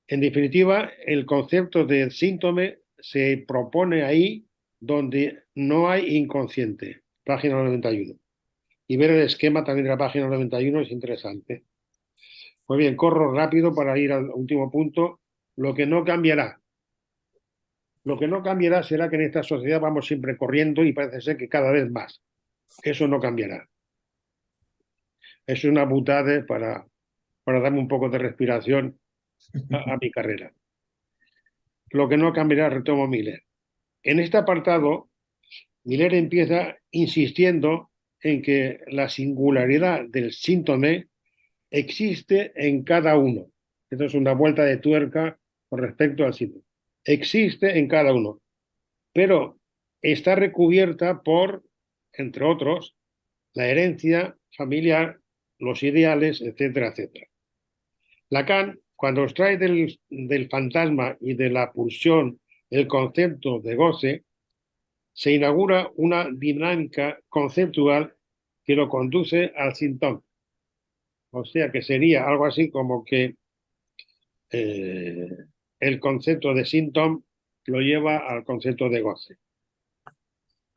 En definitiva, el concepto del síntoma se propone ahí donde no hay inconsciente. Página 91. Y ver el esquema también de la página 91 es interesante. Pues bien, corro rápido para ir al último punto. Lo que no cambiará. Lo que no cambiará será que en esta sociedad vamos siempre corriendo y parece ser que cada vez más. Eso no cambiará. Es una butada para darme un poco de respiración a mi carrera. Lo que no cambiará, retomo Millet. En este apartado, Millet empieza insistiendo en que la singularidad del síntoma existe en cada uno. Esto es una vuelta de tuerca con respecto al síntoma. Existe en cada uno, pero está recubierta por, entre otros, la herencia familiar, los ideales, etcétera, etcétera. Lacan, cuando extrae del fantasma y de la pulsión el concepto de goce, se inaugura una dinámica conceptual que lo conduce al síntoma. O sea que sería algo así como que el concepto de síntoma lo lleva al concepto de goce.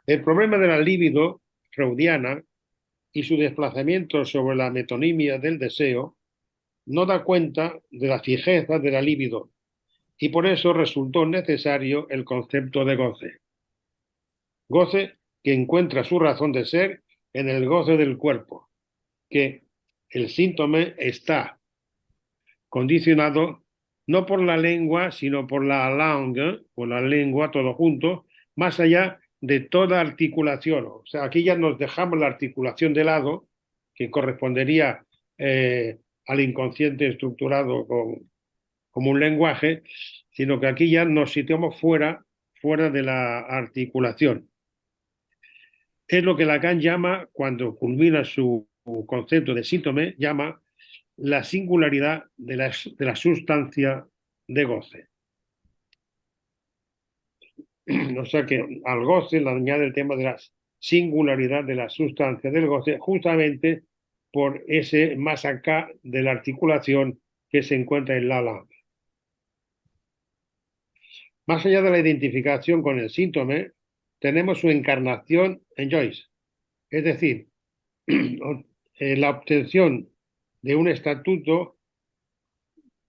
El problema de la libido freudiana y su desplazamiento sobre la metonimia del deseo no da cuenta de la fijeza de la libido y por eso resultó necesario el concepto de goce. Goce que encuentra su razón de ser en el goce del cuerpo, que el síntoma está condicionado no por la lengua, sino por la langue, o la lengua, todo junto, más allá de toda articulación. O sea, aquí ya nos dejamos la articulación de lado, que correspondería al inconsciente estructurado como un lenguaje, sino que aquí ya nos situamos fuera de la articulación. Es lo que Lacan llama, cuando culmina su concepto de síntoma, llama la singularidad de la sustancia de goce. O sea que al goce le añade el tema de la singularidad de la sustancia del goce, justamente por ese más acá de la articulación que se encuentra en la langue. Más allá de la identificación con el síntoma, tenemos su encarnación en Joyce, es decir, la obtención de un estatuto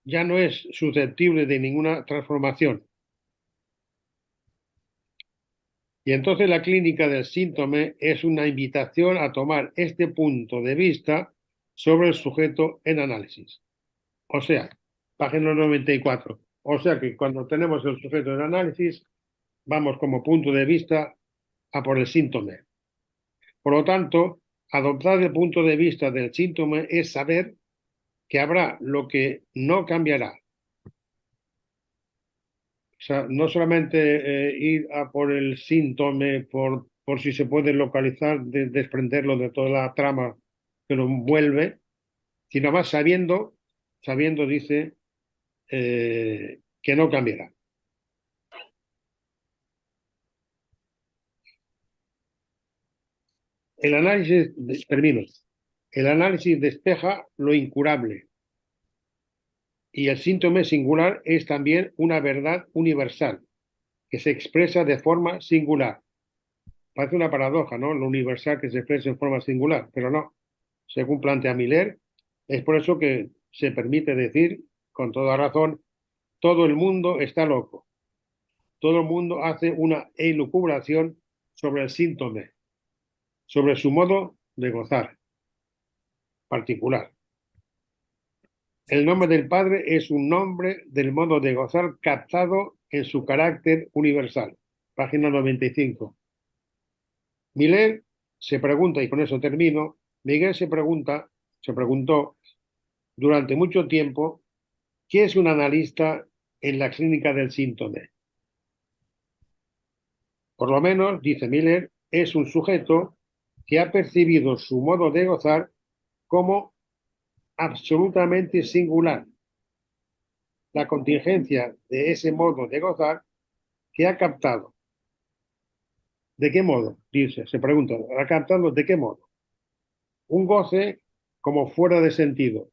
ya no es susceptible de ninguna transformación. Y entonces la clínica del síntoma es una invitación a tomar este punto de vista sobre el sujeto en análisis. O sea, página 94. O sea que cuando tenemos el sujeto en análisis, vamos como punto de vista a por el síntoma. Por lo tanto, adoptar el punto de vista del síntoma es saber que habrá lo que no cambiará. O sea, no solamente ir a por el síntoma, por si se puede localizar, desprenderlo de toda la trama que lo envuelve, sino más sabiendo dice, que no cambiará. El análisis despeja lo incurable. Y el síntoma singular es también una verdad universal, que se expresa de forma singular. Parece una paradoja, ¿no? Lo universal que se expresa en forma singular, pero no. Según plantea Miller, es por eso que se permite decir, con toda razón, todo el mundo está loco. Todo el mundo hace una elucubración sobre el síntoma, sobre su modo de gozar particular. El nombre del Padre es un nombre del modo de gozar captado en su carácter universal. Página 95. Miller se pregunta, y con eso termino, Miguel se preguntó durante mucho tiempo, ¿qué es un analista en la clínica del síntoma? Por lo menos, dice Miller, es un sujeto que ha percibido su modo de gozar como absolutamente singular. La contingencia de ese modo de gozar que ha captado. ¿De qué modo? Dice, se pregunta, ¿ha captado de qué modo? Un goce como fuera de sentido.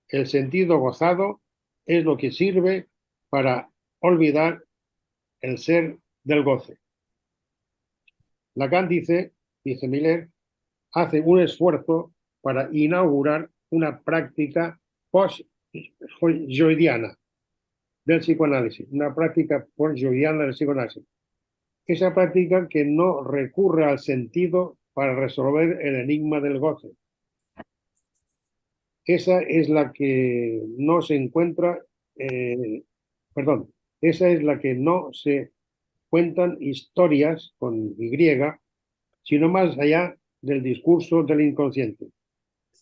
El sentido gozado es lo que sirve para olvidar el ser del goce. Lacan dice Miller, hace un esfuerzo para inaugurar una práctica post-joydiana del psicoanálisis, una práctica post-joydiana del psicoanálisis. Esa práctica que no recurre al sentido para resolver el enigma del goce. Esa es la que no se encuentra, esa es la que no se cuentan historias con Y, sino más allá del discurso del inconsciente.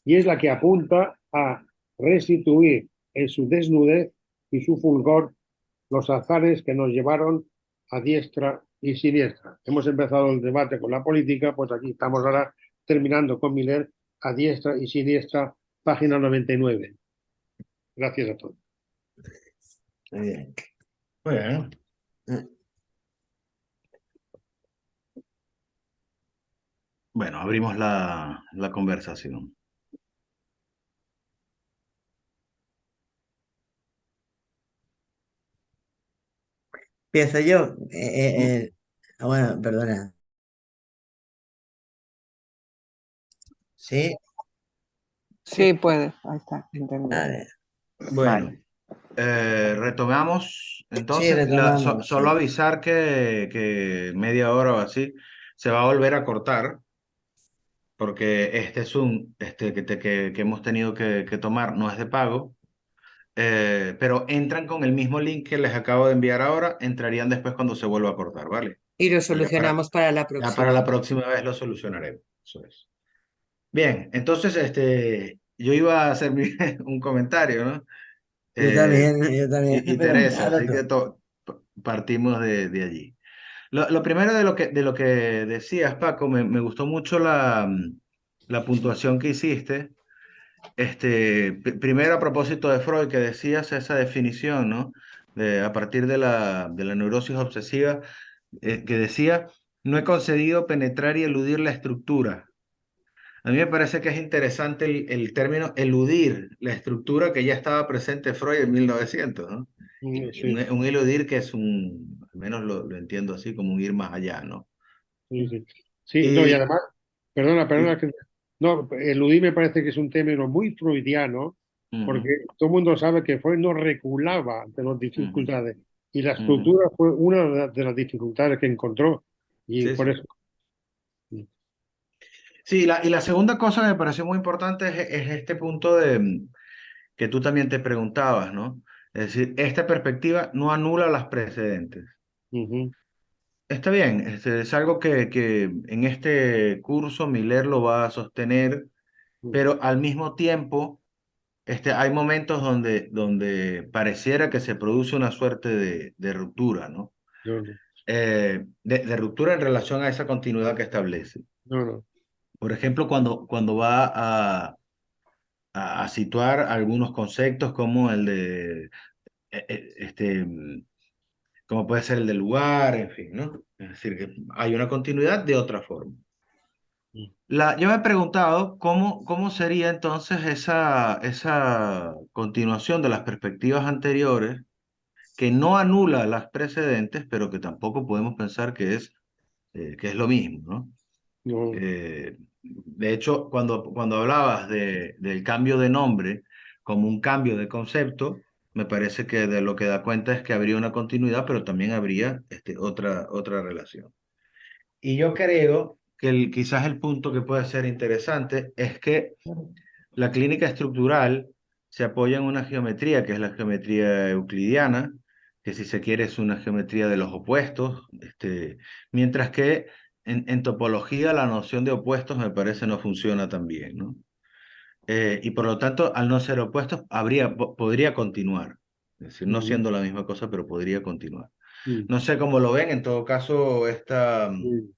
Y es la que apunta a restituir en su desnudez y su fulgor los azares que nos llevaron a diestra y siniestra. Hemos empezado el debate con la política, pues aquí estamos ahora terminando con Miller, a diestra y siniestra, página 99. Gracias a todos. Muy bien. Muy bien. Bueno, abrimos la conversación. Empiezo yo. Bueno, perdona. ¿Sí? Sí, puedes. Ahí está, entendido. Vale. Bueno, retomamos. Entonces, retomamos, solo sí. avisar que media hora o así se va a volver a cortar porque este es que hemos tenido que tomar, no es de pago, pero entran con el mismo link que les acabo de enviar ahora, entrarían después cuando se vuelva a cortar, ¿vale? Y lo Y solucionamos para la ya para la próxima. próxima vez lo solucionaremos. Eso es. Bien, entonces yo iba a hacer un comentario, ¿no? Yo también, Y pero Teresa, ahora así tú. que partimos de allí. Lo primero de lo que decías, Paco, me gustó mucho la puntuación que hiciste. Primero a propósito de Freud, que decías esa definición, ¿no? A partir de la neurosis obsesiva, que decía, no he conseguido penetrar y eludir la estructura. A mí me parece que es interesante el término eludir la estructura que ya estaba presente en Freud en 1900, ¿no? Y Sí, un eludir que es al menos lo entiendo así, como un ir más allá, ¿no? sí, sí. Sí, no, y Y, además, perdona, y- no, eludir me parece que es un término muy freudiano, porque ujú, todo el mundo sabe que Freud no reculaba ante las ujú, dificultades, y la ujú. estructura fue una de las dificultades que encontró, y Sí, por sí. eso. Sí, y la segunda cosa que me pareció muy importante es este punto que tú también te preguntabas, ¿no? Es decir, esta perspectiva no anula las precedentes. Ujú, Está bien, es algo que en este curso Miller lo va a sostener, ujú, pero al mismo tiempo hay momentos donde pareciera que se produce una suerte de ruptura, ¿no? no, no, De ruptura en relación a esa continuidad que establece. no, no. Por ejemplo, cuando va a situar algunos conceptos como el de, como puede ser el del lugar, en fin, ¿no? Es decir, que hay una continuidad de otra forma. Yo me he preguntado cómo sería entonces esa continuación de las perspectivas anteriores que no anula las precedentes, pero que tampoco podemos pensar que es lo mismo, ¿no? No, De hecho, cuando hablabas del cambio de nombre como un cambio de concepto, me parece que de lo que da cuenta es que habría una continuidad, pero también habría otra relación. Y yo creo que quizás el punto que puede ser interesante es que la clínica estructural se apoya en una geometría que es la geometría euclidiana, que si se quiere es una geometría de los opuestos, mientras que en topología la noción de opuestos me parece no funciona tan bien, ¿no? Y por lo tanto, al no ser opuestos, podría continuar. Es decir, no ujú, siendo la misma cosa, pero podría continuar. ujú, No sé cómo lo ven, en todo caso, ujú.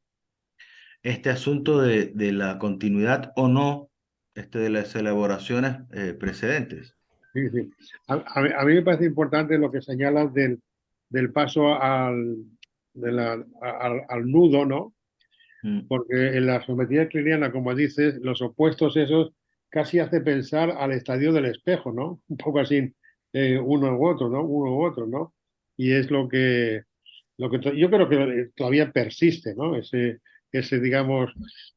este asunto de la continuidad o no de las elaboraciones precedentes. Sí, sí. A mí me parece importante lo que señalas del paso al nudo, ¿no? Mm, Porque en la geometría euclidiana, como dices, los opuestos esos casi hace pensar al estadio del espejo, ¿no? Un poco así, uno u otro, ¿no? Uno u otro, ¿no? Y es lo que yo creo que todavía persiste, ¿no? Digamos,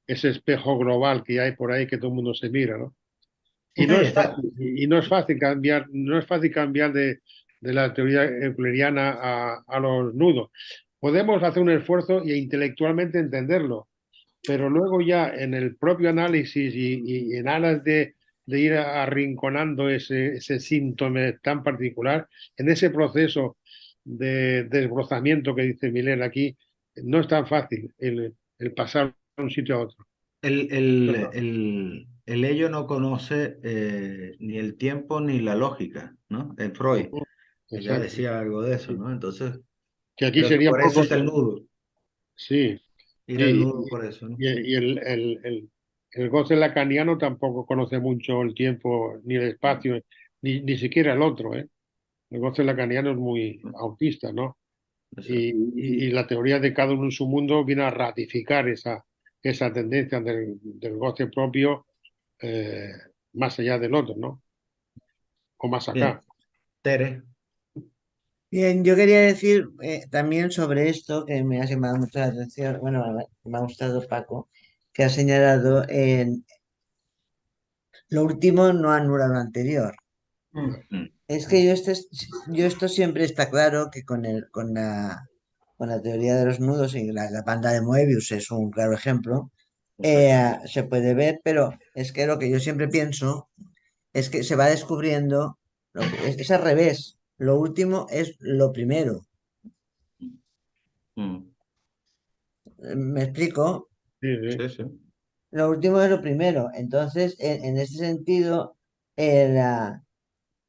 ese espejo global que hay por ahí que todo el mundo se mira, ¿no? Y sí, no es fácil, y no es fácil cambiar, no es fácil cambiar de la teoría euclidiana a los nudos. Podemos hacer un esfuerzo e intelectualmente entenderlo, pero luego ya en el propio análisis y en aras de ir arrinconando ese síntoma tan particular, en ese proceso de desbrozamiento que dice Milena aquí, no es tan fácil el pasar de un sitio a otro. el ello no conoce ni el tiempo ni la lógica, ¿no? Freud Ujú, ya exacto. decía algo de eso, Sí. ¿no? Entonces, Que aquí creo que sería un por eso poco, es el nudo, sí, ir al sí, nudo por eso, ¿no? y el goce lacaniano tampoco conoce mucho el tiempo ni el espacio, ni siquiera el otro, ¿eh? El goce lacaniano es muy autista, ¿no? Exacto. Y la teoría de cada uno en su mundo viene a ratificar esa tendencia del goce propio eh, más allá del otro, ¿no? O más Bien, acá. Tere. Bien, yo quería decir también sobre esto que me ha llamado mucho la atención, bueno, me ha gustado Paco, que ha señalado en lo último no anula lo anterior. Mm, Es que yo esto siempre está claro que con la teoría de los nudos y la banda de Moebius es un claro ejemplo. Exacto. Se puede ver, pero es que lo que yo siempre pienso es que se va descubriendo, es al revés, lo último es lo primero. Mm. ¿Me explico? Sí, sí. Sí, sí. Lo último es lo primero. Entonces, en ese sentido, el,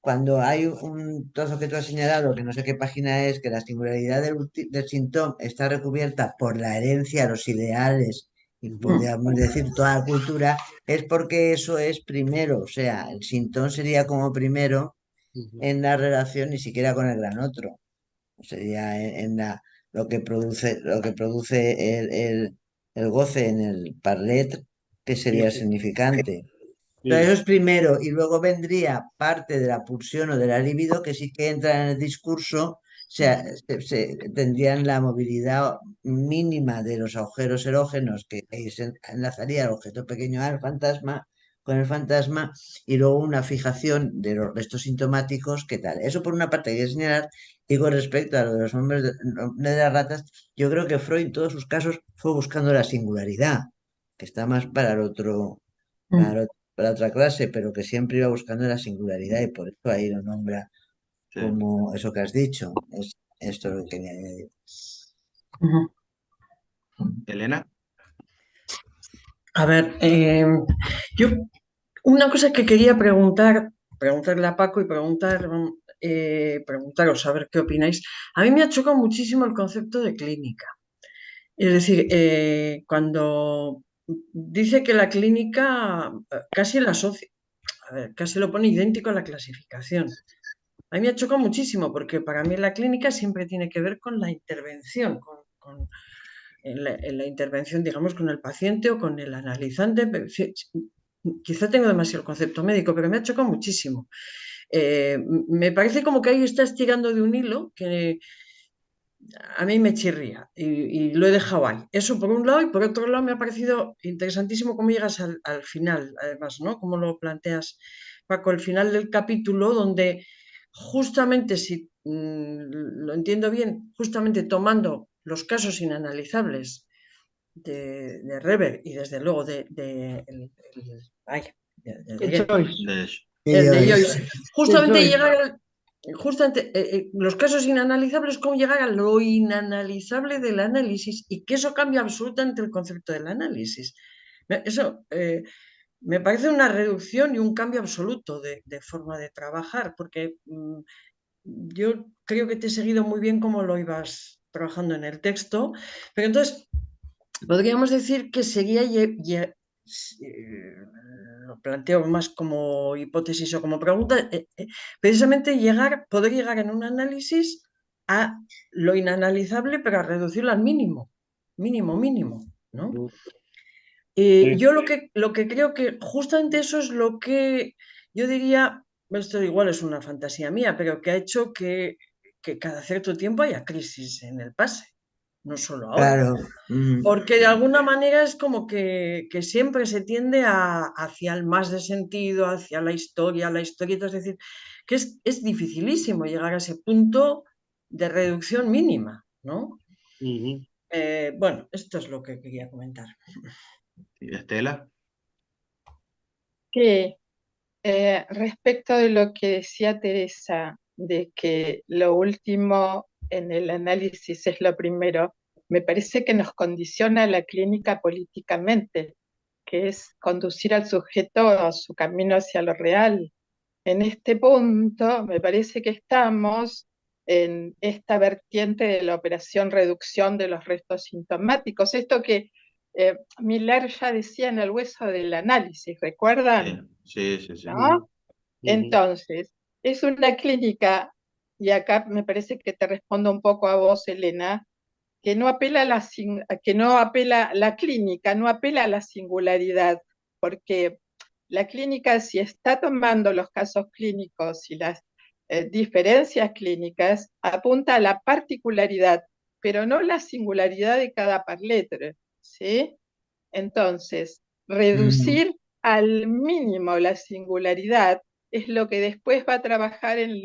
cuando hay un trozo que tú has señalado, que no sé qué página es, que la singularidad del síntoma está recubierta por la herencia, los ideales, y podríamos decir toda la cultura, es porque eso es primero. O sea, el síntoma sería como primero Ujú. en la relación, ni siquiera con el gran otro. Sería lo que produce el goce en el parlet, que Sí, sería el sí, significante. Pero sí. eso es primero, y luego vendría parte de la pulsión o de la libido que sí que entra en el discurso, tendrían la movilidad mínima de los agujeros erógenos, que ahí se enlazaría el objeto pequeño al fantasma, con el fantasma, y luego una fijación de los restos sintomáticos, ¿qué tal? Eso por una parte hay que señalar, y con respecto a lo de los nombres de las ratas, yo creo que Freud en todos sus casos fue buscando la singularidad, que está más para el otro, para para otra clase, pero que siempre iba buscando la singularidad y por eso ahí lo nombra Sí. como eso que has dicho. Es esto lo que quería añadir. Ujú. Elena. A ver, yo una cosa que quería preguntarle a Paco y preguntaros a ver qué opináis. A mí me ha chocado muchísimo el concepto de clínica. Es decir, cuando dice que la clínica casi la asocia, a ver, casi lo pone idéntico a la clasificación. A mí me ha chocado muchísimo porque para mí la clínica siempre tiene que ver con la intervención, en la intervención, digamos, con el paciente o con el analizante. Quizá tengo demasiado concepto médico, pero me ha chocado muchísimo. Me parece como que ahí está estirando de un hilo que a mí me chirría y lo he dejado ahí. Eso por un lado, y por otro lado me ha parecido interesantísimo cómo llegas al final, además, ¿no? Cómo lo planteas, Paco, el final del capítulo, donde justamente, si lo entiendo bien, justamente tomando los casos inanalizables de Reber y desde luego ay, El Riel, Joyce. el de Ellos, Joyce, El justamente Joyce. los casos inanalizables, cómo llegar a lo inanalizable del análisis y que eso cambia absolutamente el concepto del análisis. Eso me parece una reducción y un cambio absoluto de forma de trabajar, porque yo creo que te he seguido muy bien cómo lo ibas trabajando en el texto, pero entonces podríamos decir que sería, lo planteo más como hipótesis o como pregunta, precisamente poder llegar en un análisis a lo inanalizable, pero a reducirlo al mínimo, mínimo, ¿no? Ujú. Sí. Yo lo que creo que justamente eso es lo que yo diría, esto igual es una fantasía mía, pero que ha hecho que cada cierto tiempo haya crisis en el pase, no solo ahora. claro. Porque de Sí. alguna manera es como que siempre se tiende hacia el más de sentido, hacia la historieta, es decir, que es dificilísimo llegar a ese punto de reducción mínima, ¿no? Ujú. Bueno, esto es lo que quería comentar. ¿Y Estela? Que respecto de lo que decía Teresa, de que lo último en el análisis es lo primero, me parece que nos condiciona la clínica políticamente, que es conducir al sujeto a su camino hacia lo real. En este punto, me parece que estamos en esta vertiente de la operación reducción de los restos sintomáticos. Esto que Miller ya decía en el hueso del análisis, ¿recuerdan? Sí, sí, sí. ¿No? Ujú. Entonces, es una clínica, y acá me parece que te respondo un poco a vos, Elena, que no apela la clínica, no apela a la singularidad, porque la clínica, si está tomando los casos clínicos y las diferencias clínicas, apunta a la particularidad, pero no la singularidad de cada parletre, ¿sí? Entonces, reducir al mínimo la singularidad es lo que después va a trabajar en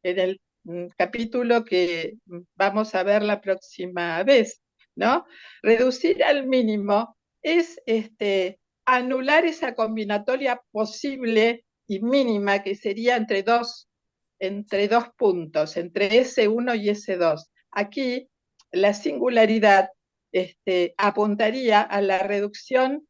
el capítulo que vamos a ver la próxima vez, ¿no? Reducir al mínimo es anular esa combinatoria posible y mínima que sería entre dos puntos, entre S1 y S2. Aquí la singularidad apuntaría a la reducción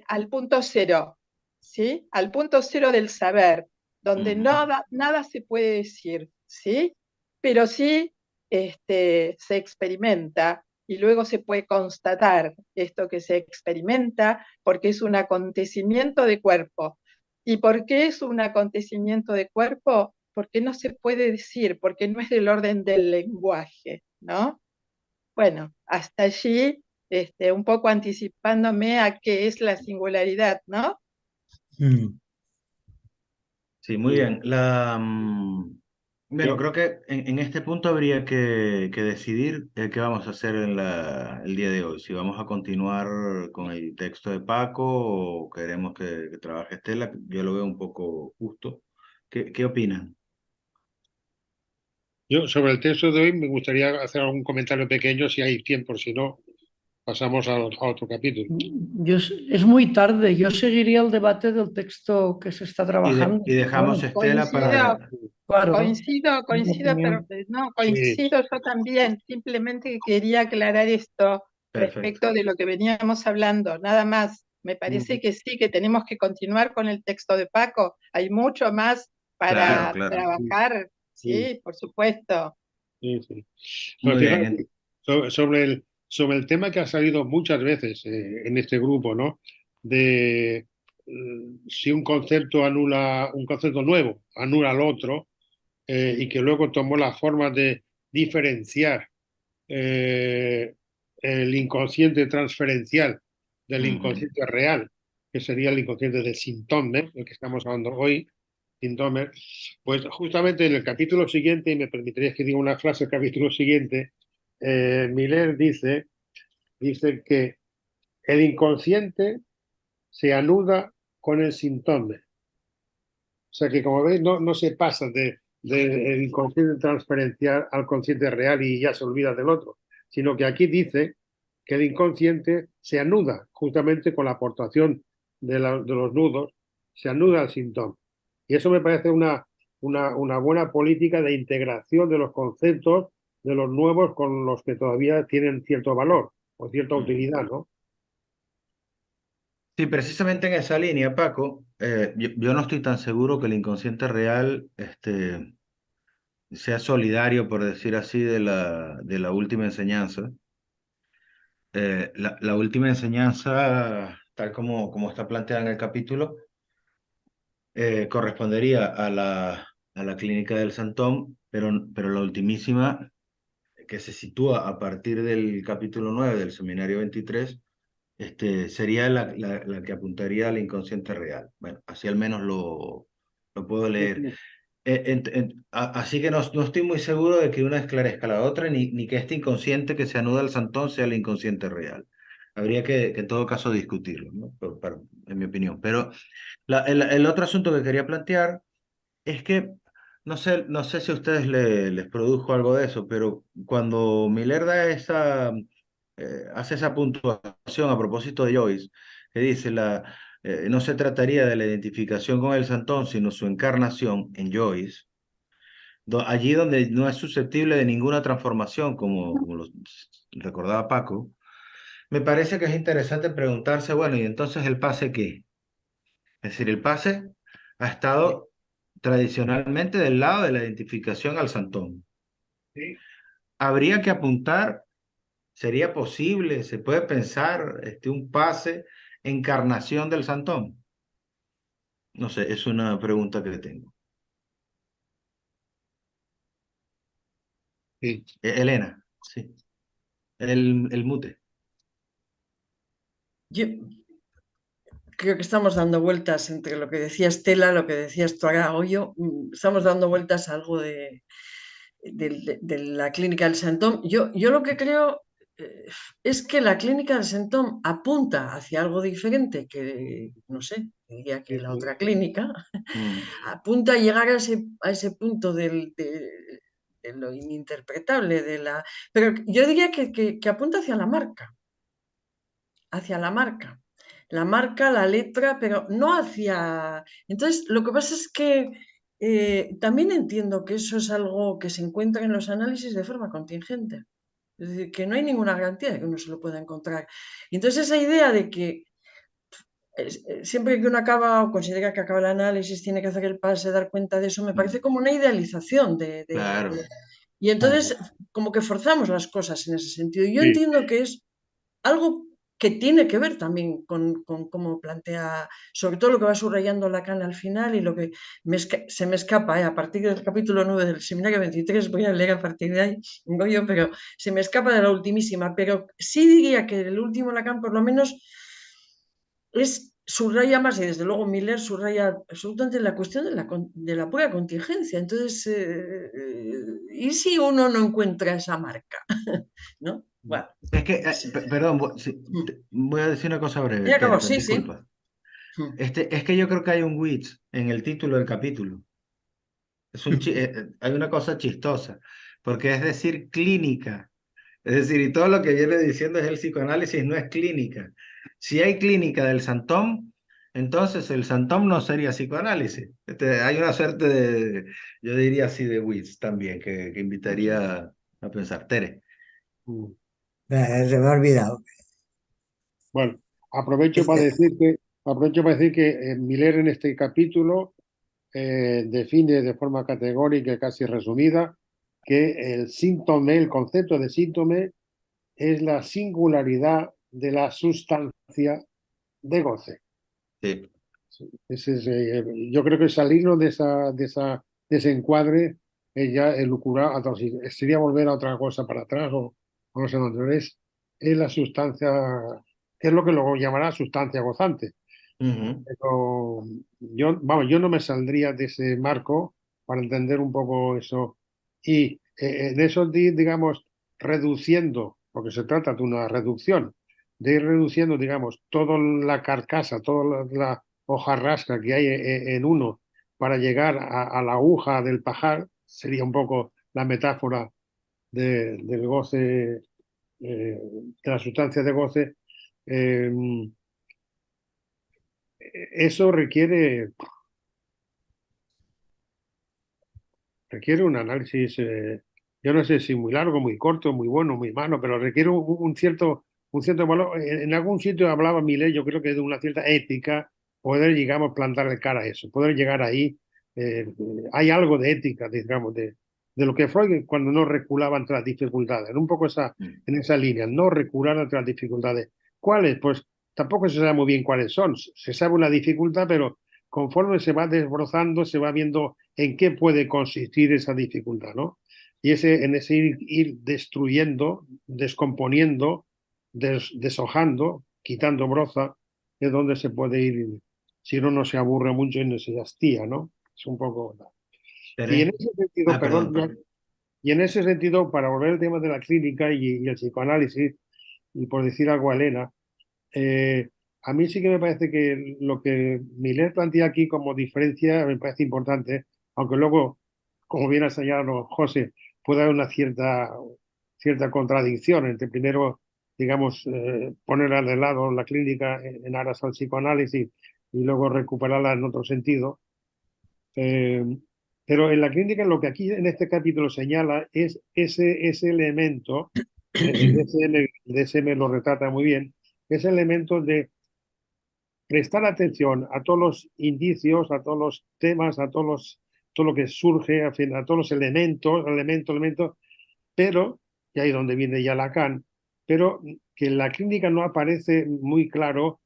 al punto cero, ¿sí? Al punto cero del saber, donde nada se puede decir, ¿sí? Pero sí se experimenta y luego se puede constatar esto que se experimenta porque es un acontecimiento de cuerpo. ¿Y por qué es un acontecimiento de cuerpo? Porque no se puede decir, porque no es del orden del lenguaje, ¿no? Bueno, hasta allí, un poco anticipándome a qué es la singularidad, ¿no? Sí, muy bien. Bueno, creo que en este punto habría que decidir qué vamos a hacer el día de hoy. Si vamos a continuar con el texto de Paco o queremos que trabaje Estela. Yo lo veo un poco justo. ¿Qué opinan? Yo sobre el texto de hoy me gustaría hacer algún comentario pequeño si hay tiempo, si no, pasamos a otro capítulo. Es muy tarde, yo seguiría el debate del texto que se está trabajando. Y dejamos Bueno, Estela para... claro, coincido, pero no, coincido yo también. Simplemente quería aclarar esto respecto de lo que veníamos hablando, nada más. Me parece que sí, que tenemos que continuar con el texto de Paco. Hay mucho más para trabajar, sí, por supuesto. Sí, sí. Muy Pero bien. fíjate, sobre el tema que ha salido muchas veces en este grupo, ¿no? De si un concepto nuevo anula al otro, y que luego tomó la forma de diferenciar el inconsciente transferencial del inconsciente real, que sería el inconsciente de Saint-Thomas, el que estamos hablando hoy, Saint-Thomas. Pues justamente en el capítulo siguiente, y me permitiréis que diga una frase del capítulo siguiente, Miller dice que el inconsciente se anuda con el Saint-Thomas. O sea que, como veis, no se pasa del inconsciente transferencial al consciente real y ya se olvida del otro, sino que aquí dice que el inconsciente se anuda justamente con la aportación de los nudos, se anuda al síntoma. Y eso me parece una buena política de integración de los conceptos de los nuevos con los que todavía tienen cierto valor o cierta utilidad, ¿no? Sí, precisamente en esa línea, Paco, yo no estoy tan seguro que el inconsciente real sea solidario, por decir así, de la última enseñanza. La última enseñanza, tal como está planteada en el capítulo, correspondería a la clínica del Santón, pero la ultimísima, que se sitúa a partir del capítulo 9 del seminario 23, sería la que apuntaría al inconsciente real. Bueno, así al menos lo puedo leer. Así que no estoy muy seguro de que una esclarezca a la otra, ni que este inconsciente que se anuda al Santón sea el inconsciente real. Habría que en todo caso discutirlo, ¿no? En mi opinión. Pero el otro asunto que quería plantear es que no sé si a ustedes les produjo algo de eso, pero cuando Miller hace esa puntuación a propósito de Joyce, que dice no se trataría de la identificación con el Santón, sino su encarnación en Joyce, allí donde no es susceptible de ninguna transformación, como lo recordaba Paco. Me parece que es interesante preguntarse, bueno, ¿y entonces el pase qué? Es decir, el pase ha estado tradicionalmente del lado de la identificación al Santón. Sí. Habría que apuntar, sería posible, se puede pensar un pase encarnación del Santón. No sé, es una pregunta que tengo. Sí. Elena, sí. El mute. Yo creo que estamos dando vueltas entre lo que decía Estela, lo que decías tú ahora, Goyo, estamos dando vueltas a algo de la clínica del Santón. Yo lo que creo es que la clínica del Santón apunta hacia algo diferente que, no sé, diría que la otra clínica, apunta a llegar a ese punto de lo ininterpretable, pero yo diría que apunta hacia la marca. hacia la marca. La marca, la letra, pero no hacia... Entonces, lo que pasa es que también entiendo que eso es algo que se encuentra en los análisis de forma contingente. Es decir, que no hay ninguna garantía de que uno se lo pueda encontrar. Y entonces esa idea de que siempre que uno acaba o considera que acaba el análisis, tiene que hacer el pase, dar cuenta de eso, me parece como una idealización Claro. Y entonces como que forzamos las cosas en ese sentido. Y yo Sí. entiendo que es algo que tiene que ver también con cómo plantea, sobre todo lo que va subrayando Lacan al final y lo que se me escapa, a partir del capítulo 9 del seminario 23, voy a leer a partir de ahí, Goyo, pero se me escapa de la ultimísima, pero sí diría que el último Lacan por lo menos subraya más, y desde luego Miller subraya absolutamente la cuestión de la pura contingencia. Entonces, ¿y si uno no encuentra esa marca? ¿No? Bueno, Es que, perdón, voy a decir una cosa breve, Tere, sí, disculpa. Es que yo creo que hay un witz en el título del capítulo. Hay una cosa chistosa, porque es decir clínica. Es decir, y todo lo que viene diciendo es el psicoanálisis no es clínica. Si hay clínica del Santóm, entonces el Santóm no sería psicoanálisis. Hay una suerte de, yo diría así, de witz también, que invitaría a pensar. Tere. Se me ha olvidado. Bueno, aprovecho para decir que Miller en este capítulo define de forma categórica y casi resumida que el síntome, el concepto de síntome es la singularidad de la sustancia de goce. Sí. Yo creo que salirnos de ese encuadre es ya elucubrar, sería volver a otra cosa para atrás o no sé dónde es la sustancia, es lo que luego llamará sustancia gozante. Pero yo no me saldría de ese marco para entender un poco eso. Y en eso, digamos, reduciendo, porque se trata de una reducción, de ir reduciendo, digamos, toda la carcasa, toda la hojarasca que hay en uno para llegar a la aguja del pajar, sería un poco la metáfora del goce, de la sustancia de goce. Eso requiere un análisis, yo no sé si muy largo, muy corto, muy bueno, muy malo, pero requiere un cierto valor. En algún sitio hablaba Millet, yo creo que de una cierta ética, poder, digamos, plantarle cara a eso, poder llegar ahí. Hay algo de ética, digamos, de lo que Freud cuando no reculaba ante las dificultades, un poco en esa línea, no recular ante las dificultades. ¿Cuáles? Pues tampoco se sabe muy bien cuáles son. Se sabe una dificultad, pero conforme se va desbrozando, se va viendo en qué puede consistir esa dificultad, ¿no? Y en ese ir destruyendo, descomponiendo, deshojando, quitando broza, es donde se puede ir, si uno no se aburre mucho y no se hastía, ¿no? Es un poco... Y en ese sentido, perdón. Y en ese sentido, para volver al tema de la clínica y el psicoanálisis, y por decir algo a Elena, a mí sí que me parece que lo que Millet plantea aquí como diferencia me parece importante, aunque luego, como bien ha señalado José, puede haber una cierta contradicción entre primero, digamos, poner de lado la clínica en aras al psicoanálisis y luego recuperarla en otro sentido. Pero en la clínica lo que aquí en este capítulo señala es ese elemento, el DSM lo retrata muy bien, ese elemento de prestar atención a todos los indicios, a todos los temas, todo lo que surge, a todos los elementos, pero, y ahí es donde viene ya Lacan, pero que en la clínica no aparece muy claro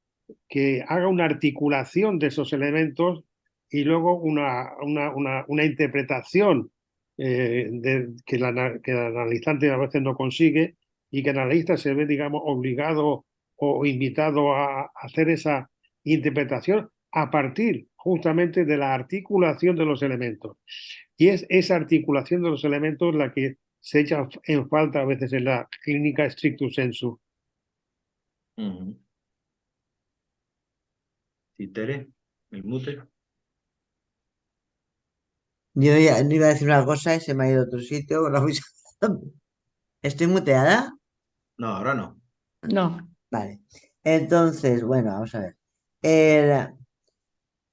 que haga una articulación de esos elementos y luego una interpretación que el analizante a veces no consigue y que el analista se ve, digamos, obligado o invitado a hacer esa interpretación a partir justamente de la articulación de los elementos. Y es esa articulación de los elementos la que se echa en falta a veces en la clínica stricto sensu. ¿Y Tere? ¿El mute? Yo ya iba a decir una cosa y se me ha ido a otro sitio. ¿Estoy muteada? No, ahora no. No. Vale. Entonces, bueno, vamos a ver. Era,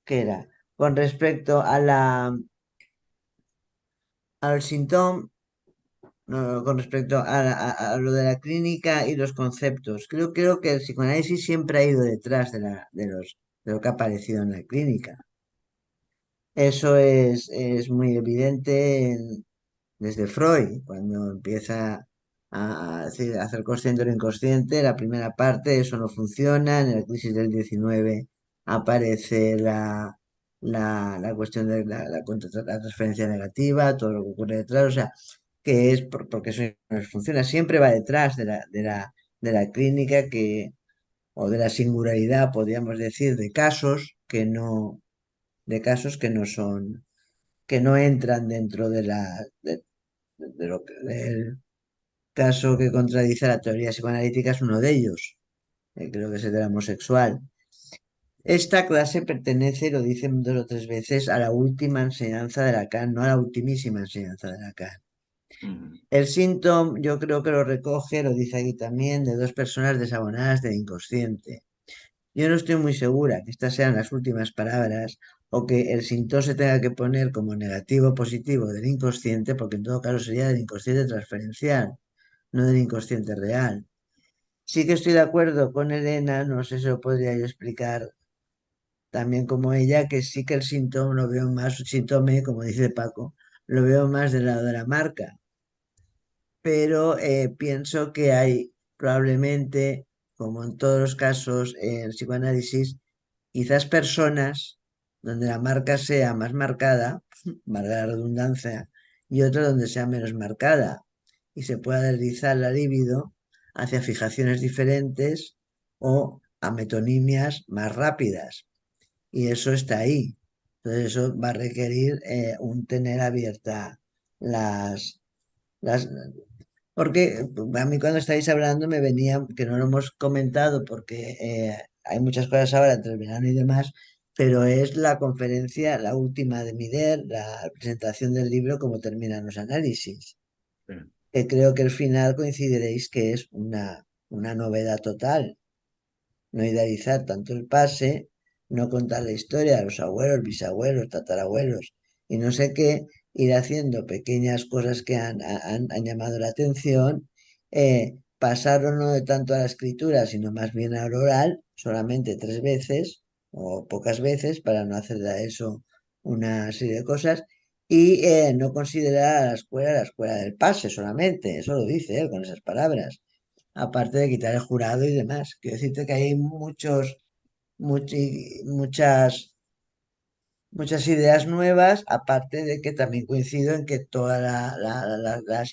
¿qué era? Con respecto al síntoma, no, con respecto a lo de la clínica y los conceptos. Creo que el psicoanálisis siempre ha ido detrás de lo que ha aparecido en la clínica. Eso es muy evidente desde Freud, cuando empieza a hacer consciente lo inconsciente. La primera parte, eso no funciona. En la crisis del 19 aparece la cuestión de la transferencia negativa, todo lo que ocurre detrás. O sea, que es porque eso no funciona. Siempre va detrás de la clínica o de la singularidad, podríamos decir, de casos que no son, que no entran dentro de lo que, del caso que contradice la teoría psicoanalítica es uno de ellos. Creo que es el de la homosexual. Esta clase pertenece, lo dicen 2 o 3 veces, a la última enseñanza de Lacan, no a la ultimísima enseñanza de Lacan. El síntoma, yo creo que lo recoge, lo dice aquí también, de 2 personas desabonadas del inconsciente. Yo no estoy muy segura que estas sean las últimas palabras o que el síntoma se tenga que poner como negativo o positivo del inconsciente, porque en todo caso sería del inconsciente transferencial, no del inconsciente real. Sí que estoy de acuerdo con Elena, no sé si lo podría yo explicar también como ella, que sí que el síntoma lo veo más, síntome, como dice Paco, lo veo más del lado de la marca, pero pienso que hay probablemente, como en todos los casos en el psicoanálisis, quizás personas donde la marca sea más marcada, valga la redundancia, y otras donde sea menos marcada, y se pueda deslizar la libido hacia fijaciones diferentes o a metonimias más rápidas. Y eso está ahí. Entonces eso va a requerir un tener abierta las, porque a mí cuando estáis hablando me venía, que no lo hemos comentado porque hay muchas cosas ahora entre el verano y demás, pero es la conferencia, la última de Miguel, la presentación del libro, cómo terminan los análisis. Sí. Creo que el final coincidiréis que es una novedad total. No idealizar tanto el pase, no contar la historia de los abuelos, bisabuelos, tatarabuelos y no sé qué, ir haciendo pequeñas cosas que han llamado la atención, pasarlo no de tanto a la escritura, sino más bien al oral, solamente 3 veces o pocas veces, para no hacer de eso una serie de cosas, y no considerar a la escuela del pase solamente, eso lo dice él con esas palabras, aparte de quitar el jurado y demás. Quiero decirte que hay muchas muchas ideas nuevas, aparte de que también coincido en que todas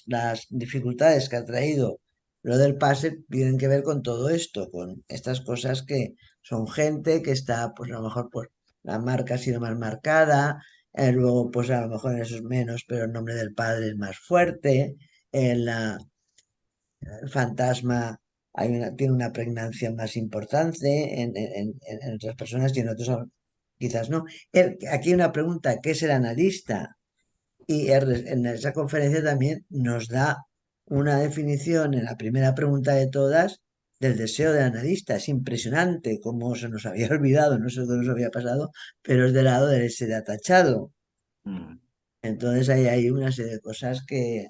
las dificultades que ha traído lo del pase tienen que ver con todo esto, con estas cosas que son gente que está, pues a lo mejor pues la marca ha sido más marcada, luego pues a lo mejor en eso es menos, pero el nombre del padre es más fuerte, el fantasma tiene una pregnancia más importante en otras personas y en otros quizás no. Aquí hay una pregunta, ¿qué es el analista? Y en esa conferencia también nos da una definición en la primera pregunta de todas del deseo del analista. Es impresionante cómo se nos había olvidado, no sé qué nos había pasado, pero es del lado del ese de atachado. Entonces ahí hay una serie de cosas que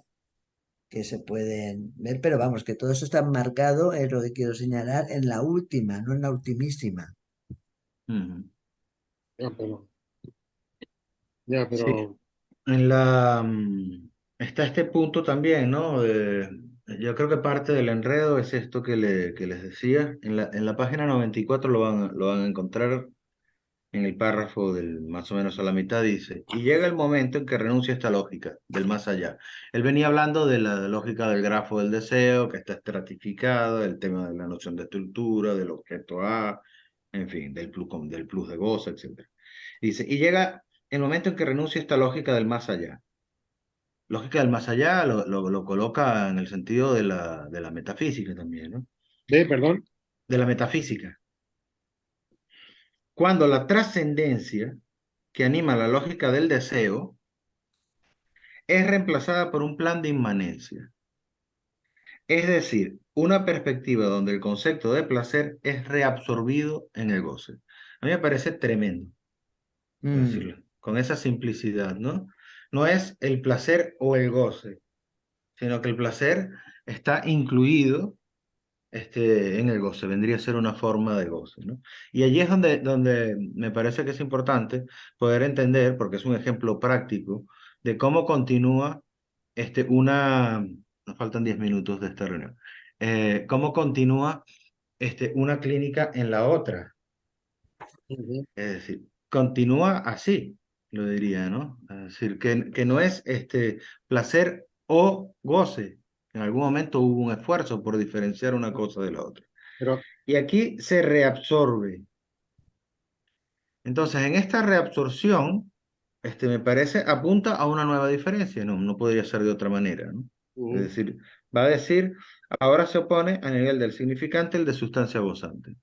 se pueden ver, pero vamos, que todo eso está marcado, es lo que quiero señalar, en la última, no en la ultimísima. Ya, pero Sí, está este punto también, ¿no? Yo creo que parte del enredo es esto que les decía. En la página 94 lo van a encontrar en el párrafo del más o menos a la mitad, dice, y llega el momento en que renuncia a esta lógica del más allá. Él venía hablando de la lógica del grafo del deseo, que está estratificado, el tema de la noción de estructura, del objeto A, en fin, del plus de gozo, etc. Dice, y llega el momento en que renuncia a esta lógica del más allá. Lógica del más allá lo coloca en el sentido de la metafísica también, ¿no? Perdón. De la metafísica. Cuando la trascendencia que anima la lógica del deseo es reemplazada por un plan de inmanencia. Es decir, una perspectiva donde el concepto de placer es reabsorbido en el goce. A mí me parece tremendo decirlo, con esa simplicidad, ¿no? No es el placer o el goce, sino que el placer está incluido en el goce, vendría a ser una forma de goce, ¿no? Y allí es donde me parece que es importante poder entender, porque es un ejemplo práctico, de cómo continúa nos faltan 10 minutos de esta reunión, cómo continúa una clínica en la otra. Es decir, continúa así, lo diría, ¿no? Es decir, que no es placer o goce. En algún momento hubo un esfuerzo por diferenciar una cosa de la otra. Pero, Y aquí se reabsorbe. Entonces, en esta reabsorción, me parece, apunta a una nueva diferencia, ¿no? No podría ser de otra manera, ¿no? Es decir, va a decir, ahora se opone a nivel del significante el de sustancia gozante.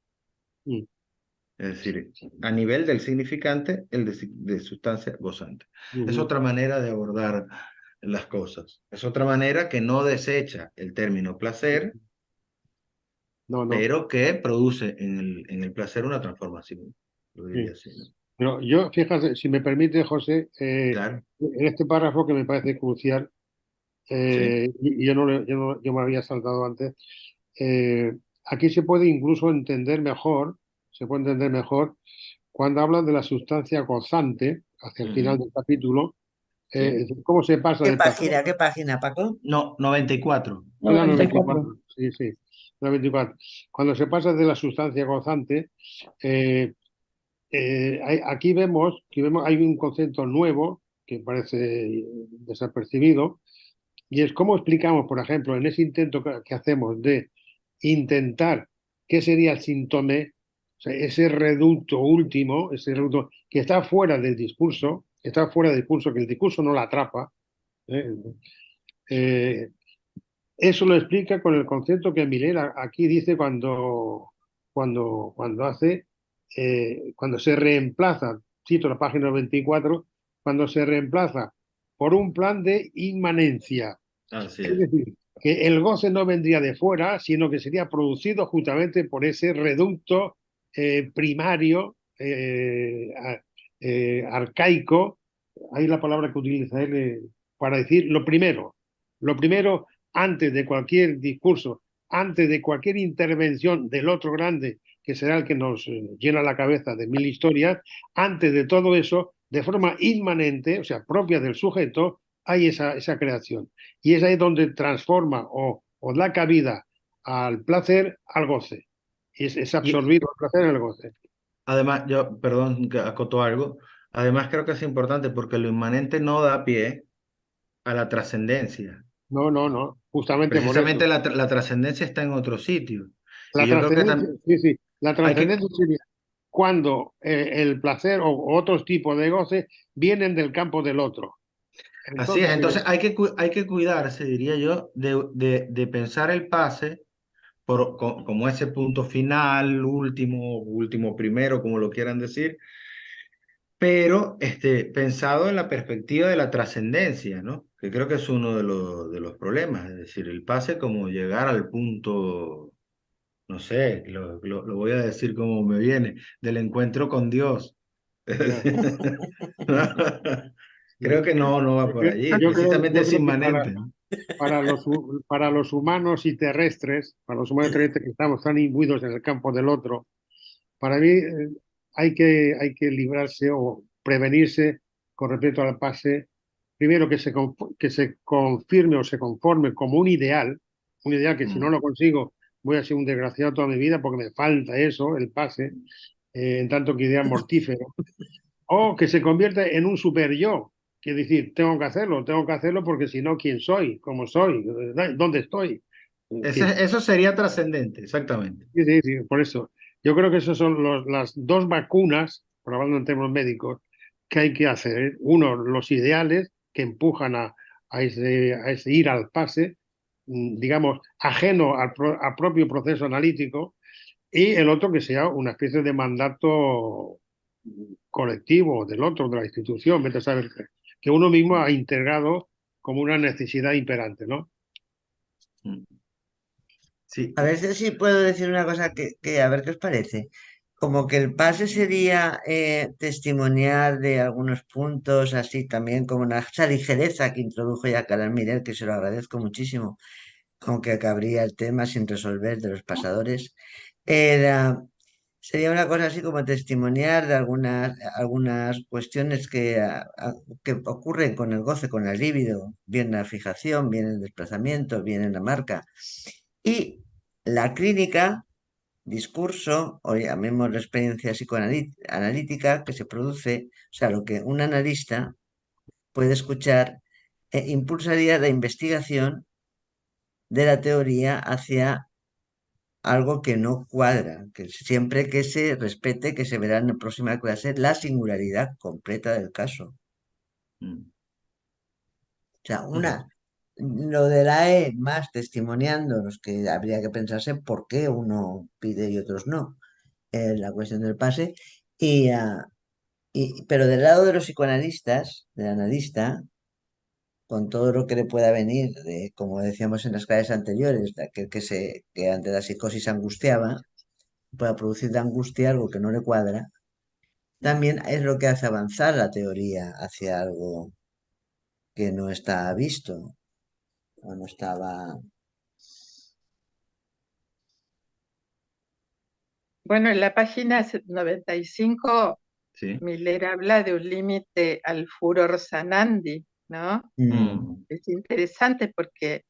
Es decir, a nivel del significante, el de sustancia gozante. Es otra manera de abordar las cosas. Es otra manera que no desecha el término placer, pero que produce en el placer una transformación. Lo diría así, ¿no? Pero yo, fíjate, si me permite, José, Claro. en este párrafo que me parece crucial, y yo me había saltado antes, aquí se puede incluso entender mejor, cuando hablan de la sustancia gozante, hacia el final del capítulo, cómo se pasa del placer. ¿Qué página, Paco? No, 94. La 94. Sí, sí, la 24. Cuando se pasa de la sustancia gozante, aquí vemos, hay un concepto nuevo que parece desapercibido, y es cómo explicamos, por ejemplo, en ese intento que hacemos de intentar qué sería el síntome, o sea, ese reducto último, ese reducto que está fuera del discurso, que el discurso no la atrapa. Eso lo explica con el concepto que Miller aquí dice cuando se reemplaza, cito la página 24, cuando se reemplaza por un plan de inmanencia. Así Es decir, que el goce no vendría de fuera, sino que sería producido justamente por ese reducto primario, arcaico. Hay la palabra que utiliza él para decir lo primero. Lo primero, antes de cualquier discurso, antes de cualquier intervención del otro grande, que será el que nos llena la cabeza de mil historias, antes de todo eso, de forma inmanente, o sea, propia del sujeto, hay esa creación. Y es ahí donde transforma o da cabida al placer al goce. Es absorbido el placer en el goce. Además, perdón, que acoto algo. Además, creo que es importante porque lo inmanente no da pie a la trascendencia. No, justamente precisamente por eso. La trascendencia está en otro sitio. La y yo creo que trascendencia, sí, la trascendencia sería cuando el placer o otros tipos de goce vienen del campo del otro. Así es, entonces hay que cuidarse, diría yo, de pensar el pase como ese punto final, último primero, como lo quieran decir, pero pensado en la perspectiva de la trascendencia, ¿no? Que creo que es uno de los problemas, es decir, el pase como llegar al punto, no sé, lo voy a decir como me viene, del encuentro con Dios. Creo que no va por allí, precisamente es inmanente. Para los humanos y terrestres, que estamos tan imbuidos en el campo del otro, para mí hay que librarse o prevenirse con respecto al pase. Primero, que se confirme o se conforme como un ideal que si no lo consigo voy a ser un desgraciado toda mi vida porque me falta eso, el pase, en tanto que ideal mortífero. O que se convierta en un super yo, que es decir, tengo que hacerlo porque si no, ¿quién soy? ¿Cómo soy? ¿Dónde estoy? Eso sería trascendente, exactamente. Sí, por eso. Yo creo que esas son las dos vacunas, por hablando en términos médicos, que hay que hacer. Uno, los ideales que empujan a ese ir al pase, digamos, ajeno al propio proceso analítico, y el otro que sea una especie de mandato colectivo del otro, de la institución, vete a saber que uno mismo ha integrado como una necesidad imperante, ¿no? Sí, A ver si puedo decir una cosa a ver qué os parece. Como que el pase sería testimonial de algunos puntos, así también como esa ligereza que introdujo ya Carlos Miguel, que se lo agradezco muchísimo, aunque cabría el tema sin resolver de los pasadores. Era, sería una cosa así como testimonial de algunas cuestiones que ocurren con el goce, con el líbido, bien la fijación, bien el desplazamiento, bien en la marca. Y la clínica, discurso, o llamémoslo experiencia psicoanalítica, que se produce, o sea, lo que un analista puede escuchar, impulsaría la investigación de la teoría hacia algo que no cuadra, que siempre que se respete, que se verá en la próxima clase, la singularidad completa del caso. Mm. O sea, lo de la E más testimoniando los que habría que pensarse por qué uno pide y otros no, la cuestión del pase, pero del lado de los psicoanalistas, del analista, con todo lo que le pueda venir, como decíamos en las clases anteriores, de aquel que ante la psicosis angustiaba, pueda producir de angustia algo que no le cuadra, también es lo que hace avanzar la teoría hacia algo que no está visto o no estaba. Bueno, en la página 95, Sí. Miller habla de un límite al furor sanandi, ¿no? Es interesante porque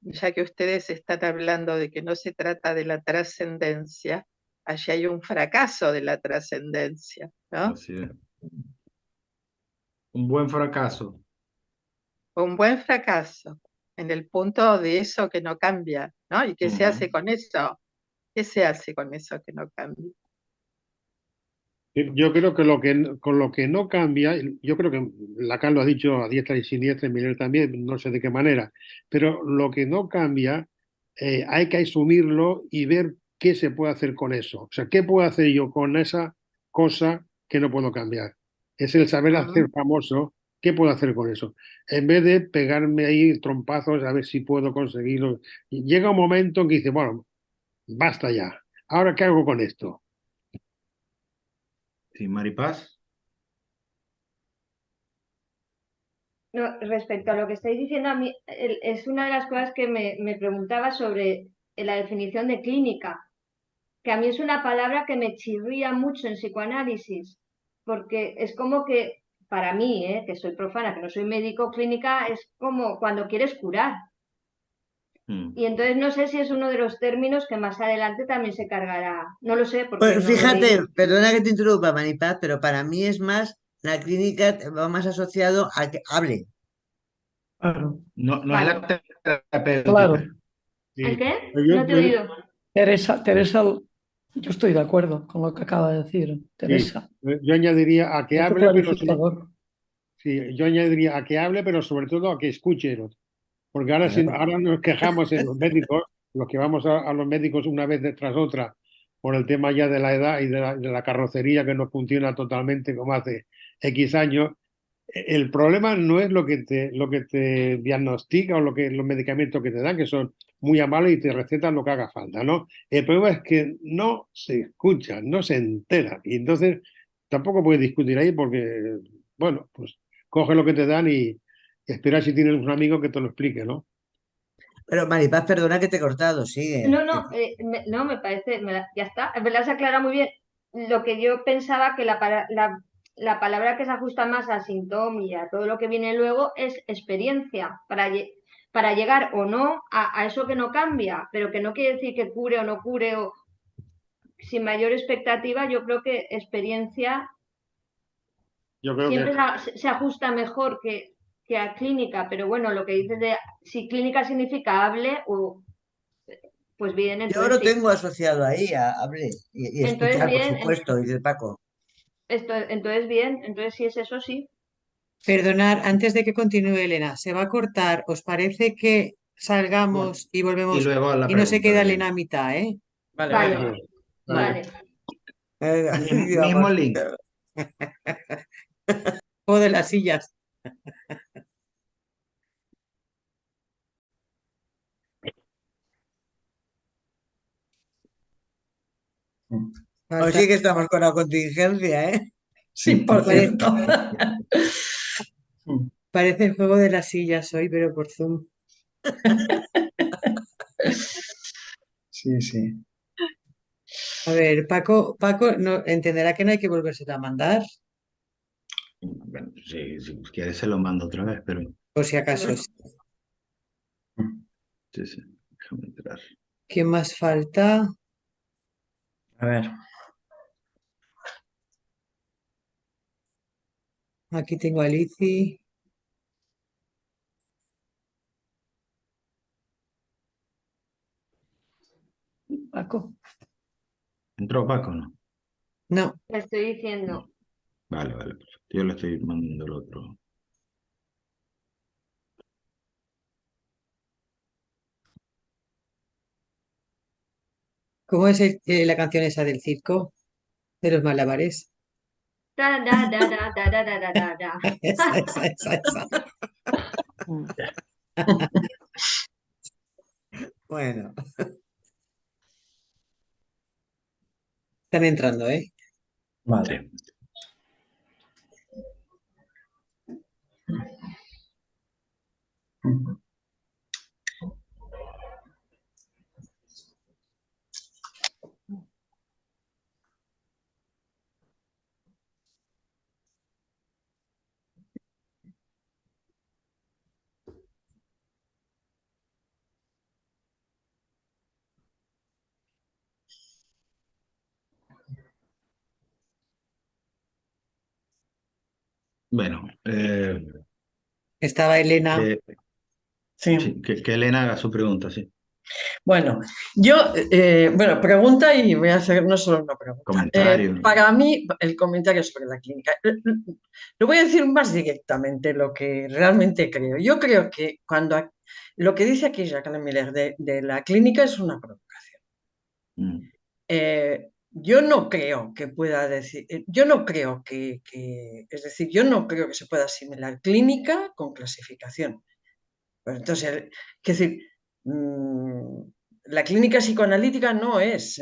ya que ustedes están hablando de que no se trata de la trascendencia, allí hay un fracaso de la trascendencia, ¿no? Así es. Un buen fracaso. Un buen fracaso en el punto de eso que no cambia, ¿no? ¿Y qué se hace con eso? ¿Qué se hace con eso que no cambia? Yo creo que con lo que no cambia, yo creo que Lacan lo ha dicho a diestra y siniestra, y Miller también, no sé de qué manera, pero lo que no cambia, hay que asumirlo y ver qué se puede hacer con eso. O sea, ¿qué puedo hacer yo con esa cosa que no puedo cambiar? Es el saber hacer famoso, ¿qué puedo hacer con eso? En vez de pegarme ahí trompazos a ver si puedo conseguirlo. Y llega un momento en que dice, bueno, basta ya, ¿ahora qué hago con esto? Sí, Maripaz. No, respecto a lo que estáis diciendo, a mí es una de las cosas que me preguntaba sobre la definición de clínica, que a mí es una palabra que me chirría mucho en psicoanálisis, porque es como que, para mí, que soy profana, que no soy médico, clínica es como cuando quieres curar. Y entonces no sé si es uno de los términos que más adelante también se cargará. No lo sé, porque Pues no lo he fíjate, leído. perdona que te interrumpa, Maripaz, pero para mí es más, la clínica va más asociado a que hable. Claro, No es la terapéutica. claro. ¿El qué? Yo- No te he yo- oído. Teresa, yo estoy de acuerdo con lo que acaba de decir Sí, Teresa. yo añadiría a que Mucho hable, clarificador. sí, yo añadiría a que hable, pero sobre todo a que escuche. Porque ahora, ahora nos quejamos en los médicos, los que vamos a los médicos una vez tras otra, por el tema ya de la edad y de la carrocería que no funciona totalmente como hace X años. El problema no es lo que te diagnostica o los medicamentos que te dan, que son muy amables y te recetan lo que haga falta, ¿no? El problema es que no se escucha, no se entera. Y entonces tampoco puedes discutir ahí porque, bueno, pues coge lo que te dan y espera si tienes un amigo que te lo explique, ¿no? Pero Maripaz, perdona que te he cortado, sigue. No, no, no, me parece, ya está, en verdad se aclara muy bien. Lo que yo pensaba que la palabra que se ajusta más a síntoma y a todo lo que viene luego es experiencia, para llegar o no a eso que no cambia, pero que no quiere decir que cure o no cure o sin mayor expectativa. Yo creo que experiencia Yo creo siempre que se ajusta mejor que a clínica, pero bueno, lo que dices de si clínica significa hable, pues bien, Yo entonces lo sí. tengo asociado ahí a hable y Entonces escuchar, por bien, supuesto, dice Paco. entonces bien, entonces si es eso, sí. Perdonad, antes de que continúe Elena, se va a cortar. ¿Os parece que Bueno, salgamos y y volvemos luego la y no se pregunta de queda Elena Elena. a mitad, ¿eh? Vale, Vale, vale. vale. Mismo link. O de las sillas. Hoy sí que estamos con la contingencia, ¿eh? Sí, por cierto. Parece el juego de las sillas hoy, pero por Zoom. Sí, sí. A ver, Paco no, entenderá que no hay que volvérselo a mandar, Bueno, si quieres se lo mando otra vez, pero por si acaso. sí, déjame entrar. ¿Quién más falta? A ver. Aquí tengo a Lizy. Paco. ¿Entró Paco, no? No. Le estoy diciendo. Vale, perfecto. Yo le estoy mandando el otro. ¿Cómo es la canción esa del circo? De los malabares. Da, da, da, da, da, da, da, da, da. Esa. Bueno. Están entrando, ¿eh? Vale. Bueno, Estaba Elena. Sí, que Elena haga su pregunta, sí. Bueno, yo, pregunta y voy a hacer no solo una pregunta. Comentario. Para mí, el comentario sobre la clínica. Lo voy a decir más directamente lo que realmente creo. Yo creo que lo que dice aquí Jacques Miller de la clínica es una provocación. Yo no creo que pueda decir, yo no creo es decir, yo no creo que se pueda asimilar clínica con clasificación. Pues entonces, es decir, la clínica psicoanalítica no es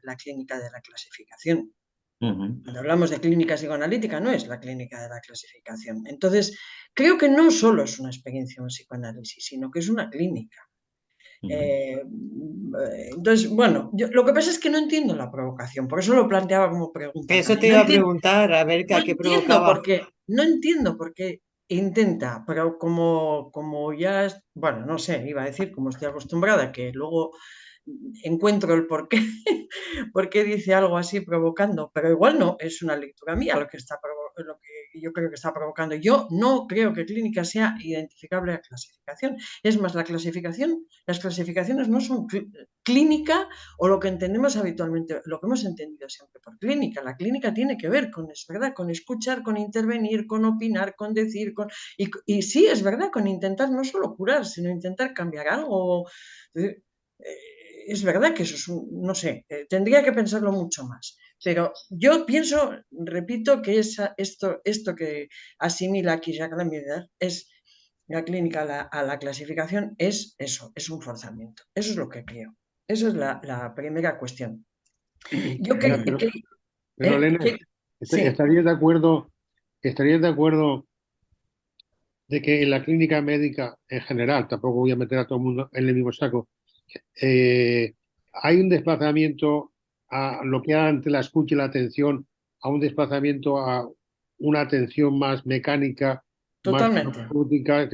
la clínica de la clasificación. Cuando hablamos de clínica psicoanalítica no es la clínica de la clasificación. Entonces, creo que no solo es una experiencia en psicoanálisis, sino que es una clínica. Entonces, bueno, lo que pasa es que no entiendo la provocación, por eso lo planteaba como pregunta. Eso también. te iba a preguntar, a ver No qué entiendo provocaba. no entiendo por qué intenta, pero como ya, bueno, no sé, iba a decir, como estoy acostumbrada, que luego encuentro el por qué dice algo así provocando, pero igual no, es una lectura mía lo que yo creo que está provocando. Yo no creo que clínica sea identificable a clasificación. Es más, las clasificaciones no son clínica o lo que entendemos habitualmente, lo que hemos entendido siempre por clínica. La clínica tiene que ver con, es verdad, con escuchar, con intervenir, con opinar, con decir, y sí, es verdad, con intentar no solo curar, sino intentar cambiar algo. Es verdad que eso es no sé, tendría que pensarlo mucho más. Pero yo pienso, repito, que esto que asimila aquí Jacques Miller es la clínica a la clasificación, es eso, es un forzamiento. Eso es lo que creo. Eso es la primera cuestión. Yo creo pero Elena, ¿estarías de acuerdo de que en la clínica médica en general, tampoco voy a meter a todo el mundo en el mismo saco, hay un desplazamiento a lo que era ante la escucha y la atención, a un desplazamiento a una atención más mecánica, totalmente, más farmacéutica?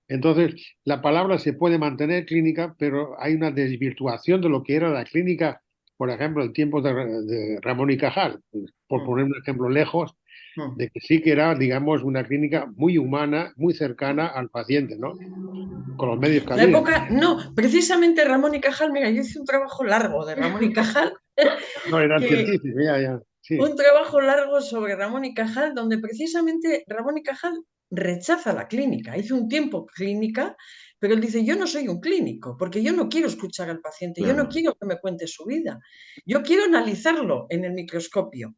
Entonces, la palabra se puede mantener clínica, pero hay una desvirtuación de lo que era la clínica, por ejemplo, el tiempo de Ramón y Cajal, por poner un ejemplo lejos, de que sí que era, digamos, una clínica muy humana, muy cercana al paciente, ¿no? Con los medios que la había. época, no, precisamente Ramón y Cajal, mira, yo hice un trabajo largo de Ramón y Cajal. No, eran científicos, ya. Sí. Un trabajo largo sobre Ramón y Cajal, donde precisamente Ramón y Cajal rechaza la clínica. Hizo un tiempo clínica, pero él dice, yo no soy un clínico, porque yo no quiero escuchar al paciente, yo no quiero que me cuente su vida. Yo quiero analizarlo en el microscopio,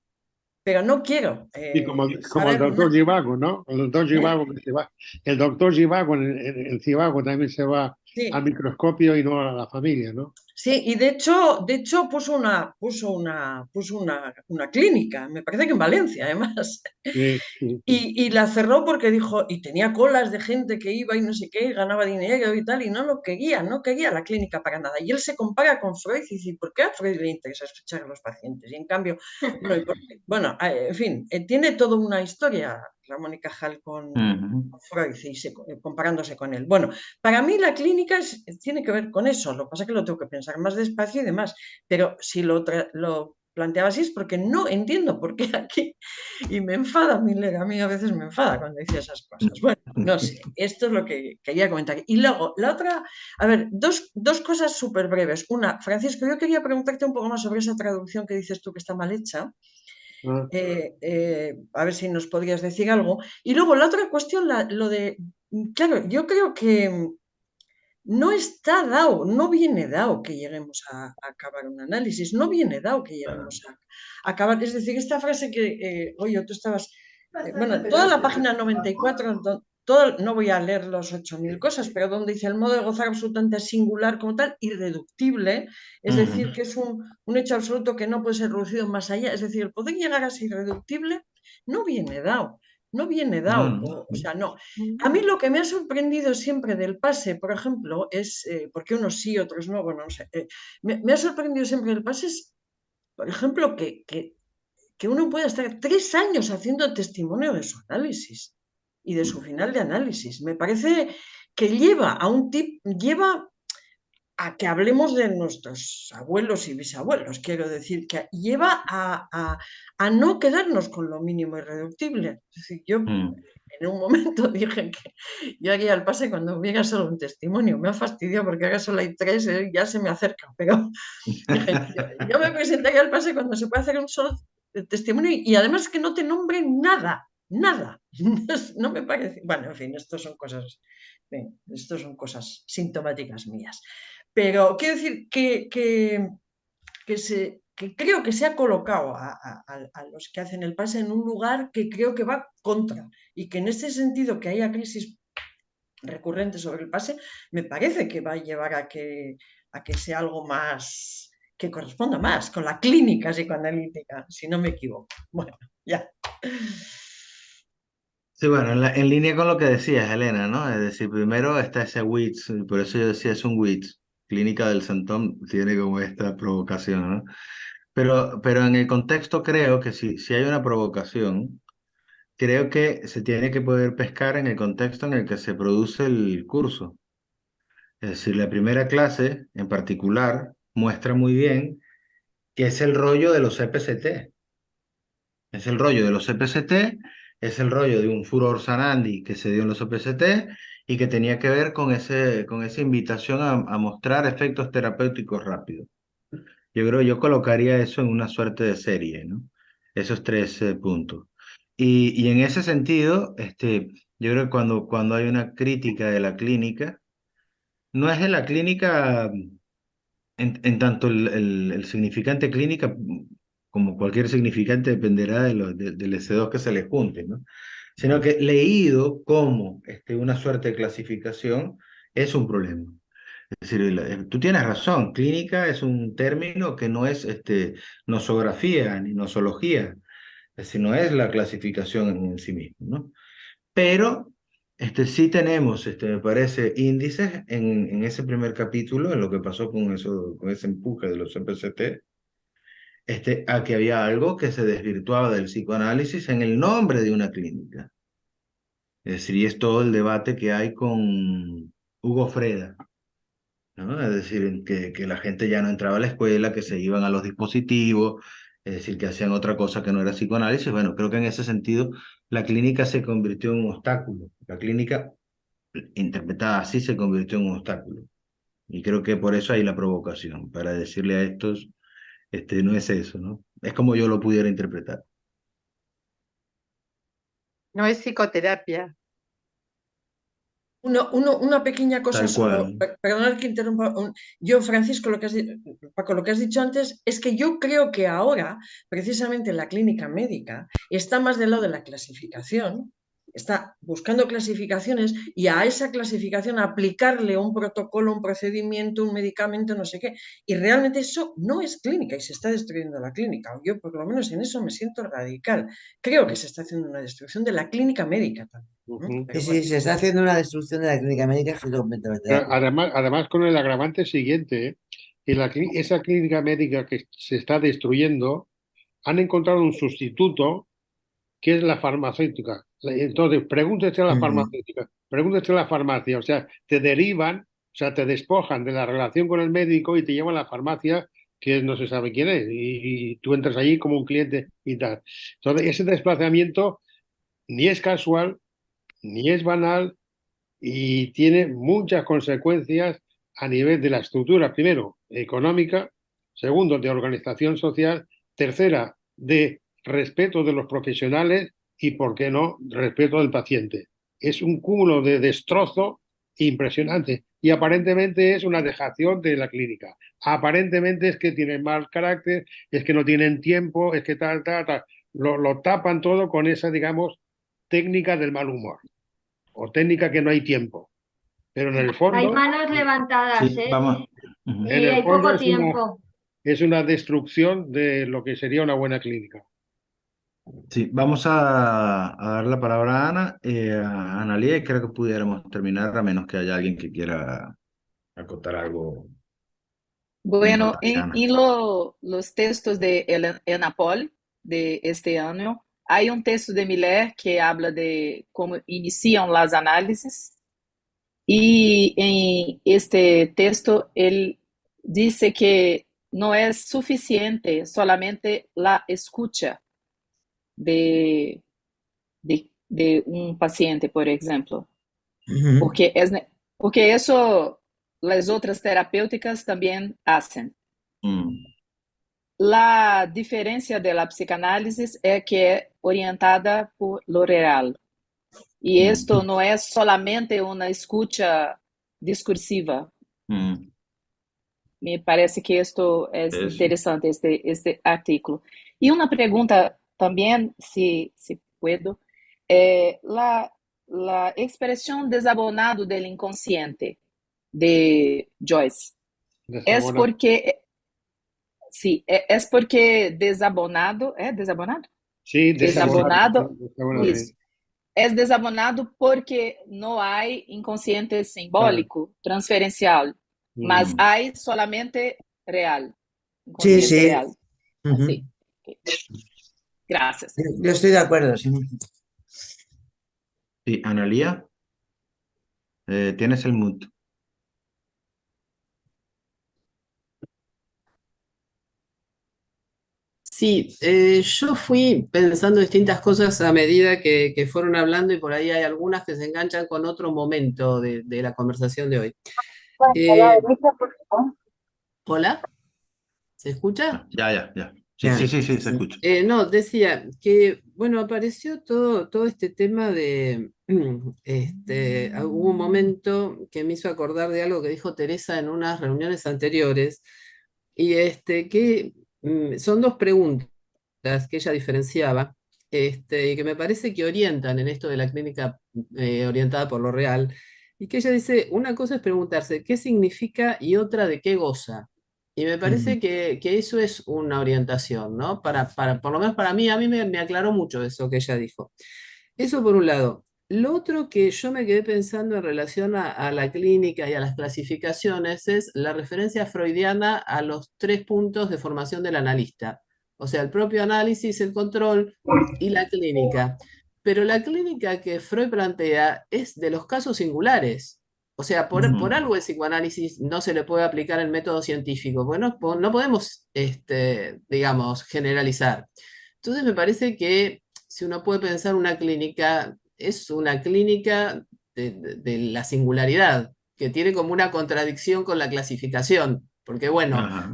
pero no quiero Y como el doctor Zhivago, ¿no? El doctor Zhivago que se va. El doctor Zhivago en Zhivago también se va Sí. al microscopio y no a la familia, ¿no? Sí, y de hecho puso una clínica, me parece que en Valencia, además. Sí, sí, sí. Y la cerró porque dijo, y tenía colas de gente que iba y no sé qué, ganaba dinero y tal, y no lo quería, no quería la clínica para nada. Y él se compara con Freud y dice, ¿por qué a Freud le interesa escuchar a los pacientes? Y en cambio, bueno, en fin, tiene toda una historia Ramón y Cajal con Freud y comparándose con él. Bueno, para mí la clínica tiene que ver con eso, lo que pasa es que lo tengo que pensar más despacio y demás, pero si lo planteaba así es porque no entiendo por qué aquí, y me enfada Miller, a mí a veces me enfada cuando dice esas cosas. Bueno, no sé, esto es lo que quería comentar. Y luego, la otra, a ver, dos cosas súper breves. Una, Francisco, yo quería preguntarte un poco más sobre esa traducción que dices tú que está mal hecha. A ver si nos podrías decir algo. Y luego la otra cuestión, lo de, claro, yo creo que no está dado, no viene dado que lleguemos a acabar un análisis, no viene dado que lleguemos a acabar. Es decir, esta frase que, oye, tú estabas, bueno, toda la página 94, no voy a leer los 8.000 cosas, pero donde dice el modo de gozar absolutamente singular como tal, irreductible, es decir, que es un hecho absoluto que no puede ser reducido más allá, es decir, el poder llegar a ser irreductible no viene dado. No viene dado, o sea, no. A mí lo que me ha sorprendido siempre del pase, por ejemplo, es, porque unos sí, otros no, bueno, no sé, me ha sorprendido siempre del pase es, por ejemplo, que uno pueda estar 3 años haciendo testimonio de su análisis y de su final de análisis. Me parece que lleva a que hablemos de nuestros abuelos y bisabuelos, quiero decir, que lleva a no quedarnos con lo mínimo irreductible. Es decir, yo en un momento dije que yo haría el pase cuando hubiera solo un testimonio. Me ha fastidiado porque ahora solo hay 3, ya se me acerca, pero dije, yo me presentaría al pase cuando se puede hacer un solo testimonio y además que no te nombren nada, nada. No me parece. Bueno, en fin, esto son cosas sintomáticas mías. Pero quiero decir que creo que se ha colocado a los que hacen el pase en un lugar que creo que va contra y que en ese sentido que haya crisis recurrentes sobre el pase, me parece que va a llevar a que sea algo más, que corresponda más con la clínica psicoanalítica, si no me equivoco. Bueno, ya. Sí, bueno, en línea con lo que decías, Elena, ¿no? Es decir, primero está ese WITS, y por eso yo decía es un WITS, Clínica del Santón, tiene como esta provocación, ¿no? Pero en el contexto creo que si hay una provocación, creo que se tiene que poder pescar en el contexto en el que se produce el curso. Es decir, la primera clase en particular muestra muy bien que es el rollo de los CPCT. Es el rollo de los CPCT, es el rollo de un furor Sanandi que se dio en los CPCT y que tenía que ver con esa invitación a mostrar efectos terapéuticos rápidos. Yo colocaría eso en una suerte de serie, ¿no? Esos 3 puntos. Y en ese sentido, yo creo que cuando hay una crítica de la clínica, no es de la clínica en tanto el significante clínica, como cualquier significante, dependerá del S2 que se le junte, ¿no? Sino que leído como una suerte de clasificación es un problema. Es decir, tú tienes razón, clínica es un término que no es nosografía ni nosología, es decir, no es la clasificación en sí mismo, ¿no? Pero sí tenemos, me parece, índices en ese primer capítulo, en lo que pasó con ese empuje de los CPCT, a que había algo que se desvirtuaba del psicoanálisis en el nombre de una clínica. Es decir, y es todo el debate que hay con Hugo Freda, ¿no? Es decir, que la gente ya no entraba a la escuela, que se iban a los dispositivos, es decir, que hacían otra cosa que no era psicoanálisis. Bueno, creo que en ese sentido la clínica se convirtió en un obstáculo. La clínica, interpretada así, se convirtió en un obstáculo. Y creo que por eso hay la provocación, para decirle a estos, no es eso, ¿no? Es como yo lo pudiera interpretar. No es psicoterapia. Una pequeña cosa Tal solo, cual. perdonad que interrumpa. Yo, Francisco, Paco, lo que has dicho antes es que yo creo que ahora, precisamente la clínica médica, está más del lado de la clasificación está buscando clasificaciones y a esa clasificación aplicarle un protocolo, un procedimiento, un medicamento, no sé qué. Y realmente eso no es clínica y se está destruyendo la clínica. Yo por lo menos en eso me siento radical. Creo que se está haciendo una destrucción de la clínica médica también, ¿no? Ujú. Pero Sí, bueno. sí, se está haciendo una destrucción de la clínica médica, estoy completamente de acuerdo. Además, con el agravante siguiente, que esa clínica médica que se está destruyendo, han encontrado un sustituto que es la farmacéutica. Entonces, pregúntese a la Ujú. farmacéutica, pregúntese a la farmacia, o sea, te derivan, o sea, te despojan de la relación con el médico y te llevan a la farmacia que no se sabe quién es, y tú entras allí como un cliente y tal. Entonces, ese desplazamiento ni es casual, ni es banal, y tiene muchas consecuencias a nivel de la estructura, primero, económica, segundo, de organización social, tercera, de respeto de los profesionales y, ¿por qué no?, respeto del paciente. Es un cúmulo de destrozo impresionante y aparentemente es una dejación de la clínica. Aparentemente es que tienen mal carácter, es que no tienen tiempo, es que tal, tal, tal. Lo tapan todo con esa, digamos, técnica del mal humor o técnica que no hay tiempo. Pero en el Hay fondo, manos levantadas, Sí, ¿eh? vamos. Ujú. en Y el hay fondo poco tiempo. es una destrucción de lo que sería una buena clínica. Sí, vamos a dar la palabra a Ana, a Analía, y creo que pudiéramos terminar a menos que haya alguien que quiera acotar algo Bueno, importante. Ana. en los textos de Enapol de este año, hay un texto de Miller que habla de cómo inician las análisis y en este texto él dice que no es suficiente solamente la escucha de, de un paciente, por ejemplo, Ujú. porque, porque eso las otras terapéuticas también hacen. Mm, La diferencia de la psicanálisis es que es orientada por lo real. Y esto mm, no es solamente una escucha discursiva. mm. Me parece que esto es Eso. interesante, este artículo. Y una pregunta también, si puedo. La expresión desabonado del inconsciente de Joyce, ¿es Desabona. porque, sí, es porque desabonado, ¿es desabonado? Sí, desabonado. Desabonado, Desabonado, isso. sí. Es desabonado porque no hay inconsciente Claro. simbólico, transferencial, mas Mm. hay solamente real, Sí, inconsciente sí. real. Ujú. Así. Ok. Gracias. Yo estoy de acuerdo, sí. Sí, Analía, tienes el mute. Sí, yo fui pensando distintas cosas a medida que fueron hablando y por ahí hay algunas que se enganchan con otro momento de la conversación de hoy. Eh, ¿Hola? ¿Se escucha? Ya. Sí, Ya. sí, se escucha. No, decía que, bueno, apareció todo este tema de, hubo un momento que me hizo acordar de algo que dijo Teresa en unas reuniones anteriores, y que son dos preguntas que ella diferenciaba, y que me parece que orientan en esto de la clínica orientada por lo real, y que ella dice, una cosa es preguntarse qué significa y otra de qué goza. Y me Ujú. parece que eso es una orientación, ¿no? Por lo menos para mí, a mí me aclaró mucho eso que ella dijo. Eso por un lado. Lo otro que yo me quedé pensando en relación a la clínica y a las clasificaciones es la referencia freudiana a los 3 puntos de formación del analista. O sea, el propio análisis, el control y la clínica. Pero la clínica que Freud plantea es de los casos singulares. O sea, por Mm. algo el psicoanálisis no se le puede aplicar el método científico, porque no podemos, digamos, generalizar. Entonces me parece que si uno puede pensar una clínica, es una clínica de la singularidad, que tiene como una contradicción con la clasificación, porque bueno, Ajá.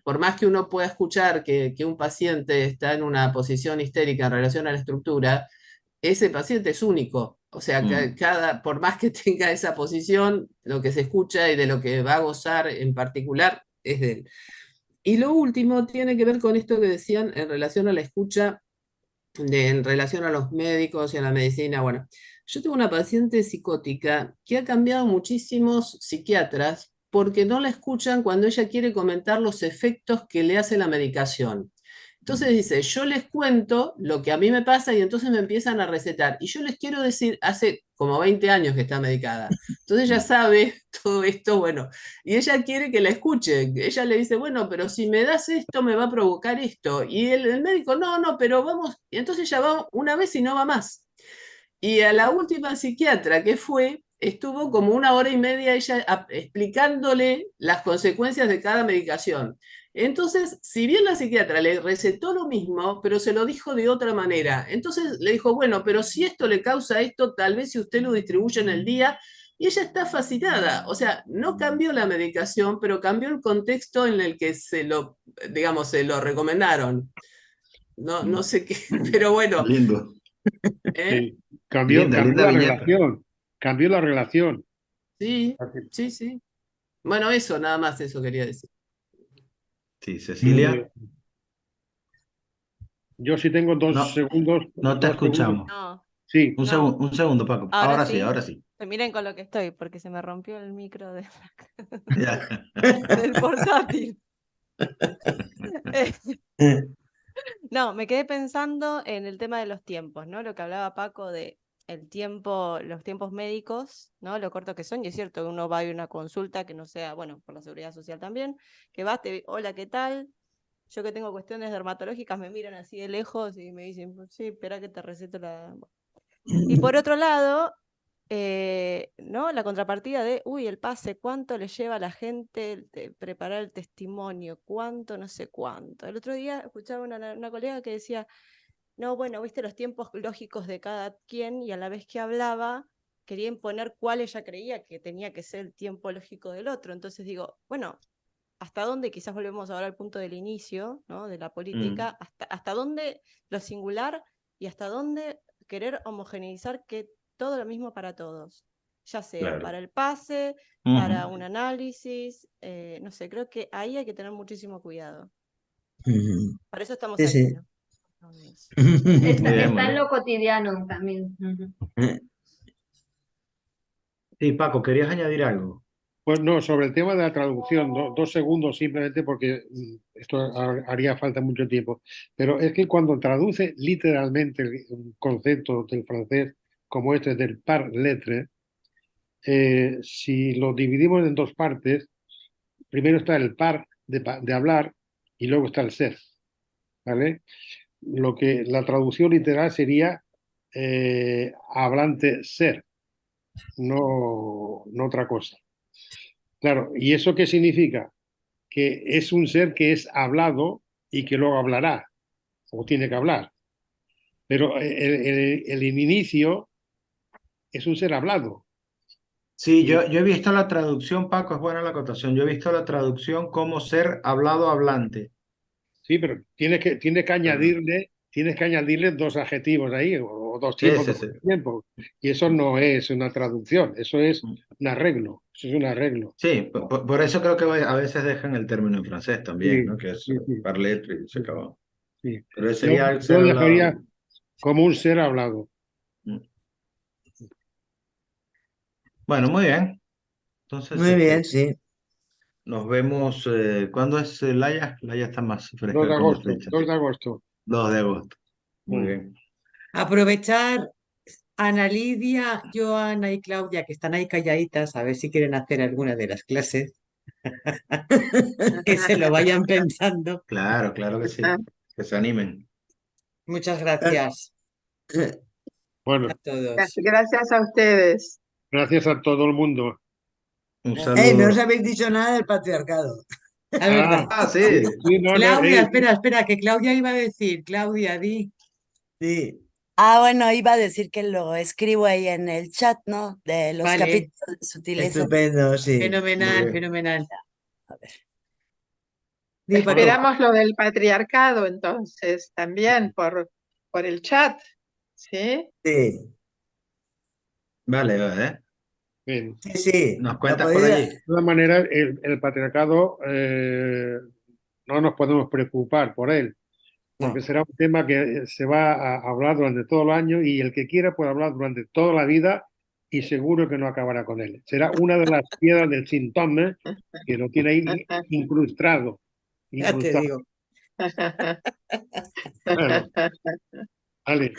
por más que uno pueda escuchar que un paciente está en una posición histérica en relación a la estructura, ese paciente es único. O sea, Mm. por más que tenga esa posición, lo que se escucha y de lo que va a gozar en particular es de él. Y lo último tiene que ver con esto que decían en relación a la escucha en relación a los médicos y a la medicina. Bueno, yo tengo una paciente psicótica que ha cambiado muchísimos psiquiatras porque no la escuchan cuando ella quiere comentar los efectos que le hace la medicación. Entonces dice, yo les cuento lo que a mí me pasa y entonces me empiezan a recetar. Y yo les quiero decir, hace como 20 años que está medicada. Entonces ella sabe todo esto, bueno, y ella quiere que la escuchen. Ella le dice, bueno, pero si me das esto me va a provocar esto. Y el médico, no, no, pero vamos. Y entonces ella va una vez y no va más. Y a la última psiquiatra que fue, estuvo como 1 hora y media ella explicándole las consecuencias de cada medicación. Entonces, si bien la psiquiatra le recetó lo mismo, pero se lo dijo de otra manera. Entonces le dijo, bueno, pero si esto le causa esto, tal vez si usted lo distribuye en el día. Y ella está fascinada. O sea, no cambió la medicación, pero cambió el contexto en el que digamos, se lo recomendaron. No, no sé qué, pero bueno. Lindo. Sí. Cambió Linda la viñeta. relación. Cambió la relación. Sí, sí, sí. Bueno, eso, nada más eso quería decir. Sí, Cecilia. Yo sí tengo 2 segundos. No te 2 segundos. escuchamos. No, Sí. Un segundo, Paco. ahora sí. Ahora sí. Miren con lo que estoy, porque se me rompió el micro Ya. del portátil. No, me quedé pensando en el tema de los tiempos, ¿no? Lo que hablaba Paco de el tiempo, los tiempos médicos, ¿no? Lo cortos que son, y es cierto que uno va a ir a una consulta que no sea, bueno, por la seguridad social también, que vas, hola, ¿qué tal? Yo que tengo cuestiones dermatológicas me miran así de lejos y me dicen, pues sí, espera que te receto la... Y por otro lado, ¿no? La contrapartida de, uy, el pase, ¿cuánto le lleva a la gente preparar el testimonio? ¿Cuánto? No sé cuánto. El otro día escuchaba una colega que decía, no, bueno, viste los tiempos lógicos de cada quien, y a la vez que hablaba quería imponer cuál ella creía que tenía que ser el tiempo lógico del otro. Entonces digo, bueno, ¿hasta dónde? Quizás volvemos ahora al punto del inicio, ¿no? De la política, hasta dónde lo singular y hasta dónde querer homogeneizar que todo lo mismo para todos, ya sea Claro. para el pase, para un análisis, no sé, creo que ahí hay que tener muchísimo cuidado. Para eso estamos Sí, aquí, sí. ¿no? Está en lo cotidiano también. Sí, Paco, ¿querías añadir algo? Pues no, sobre el tema de la traducción, 2 segundos simplemente porque esto haría falta mucho tiempo. Pero es que cuando traduce literalmente el concepto del francés como este del par lettre, si lo dividimos en 2 partes, primero está el par de hablar y luego está el ser, ¿vale? Lo que la traducción literal sería hablante ser, no otra cosa. Claro, ¿y eso qué significa? Que es un ser que es hablado y que luego hablará, o tiene que hablar. Pero el inicio es un ser hablado. Sí, yo he visto la traducción, Paco, es buena la acotación. Yo he visto la traducción como ser hablado hablante. Sí, pero tienes que añadirle 2 adjetivos ahí, o 2 Sí, tiempos, sí, 2 sí. tiempos. Y eso no es una traducción, eso es un arreglo. Eso es un arreglo. Sí, por eso creo que a veces dejan el término en francés también, Sí, ¿no? Que es sí, sí, par lettre y se acabó. sí. Pero ese Yo, sería el yo ser dejaría hablado. como un ser hablado. Bueno, muy bien. Entonces, Muy bien, sí. nos vemos. ¿Cuándo es Laia? Laia está más 2 fresca de con las agosto, fechas. 2 de agosto. 2 de agosto. Muy Mm. bien. Aprovechar Ana Lidia, Joana y Claudia, que están ahí calladitas, a ver si quieren hacer alguna de las clases. Que se lo vayan pensando. Claro, claro que sí. Que se animen. Muchas gracias Bueno, a todos. Gracias a ustedes. gracias a todo el mundo. Un No os saludo. habéis dicho nada del patriarcado. Es verdad. Sí. Sí, no, Claudia, espera, que Claudia iba a decir. Claudia, di. Sí. Bueno, iba a decir que lo escribo ahí en el chat, ¿no? De los Vale. capítulos de sutileza. Estupendo, sí. Fenomenal, fenomenal. A ver. Di, Paco. Esperamos lo del patriarcado entonces también por el chat, ¿sí? Sí. Vale, vale. Bien. Sí, sí. ¿Nos Lo cuentas por podéis- allí? De todas maneras, el patriarcado no nos podemos preocupar por él, porque será un tema que se va a hablar durante todo el año y el que quiera puede hablar durante toda la vida y seguro que no acabará con él. Será una de las piedras del síntoma que lo tiene ahí incrustado. Ya te digo. Bueno, vale.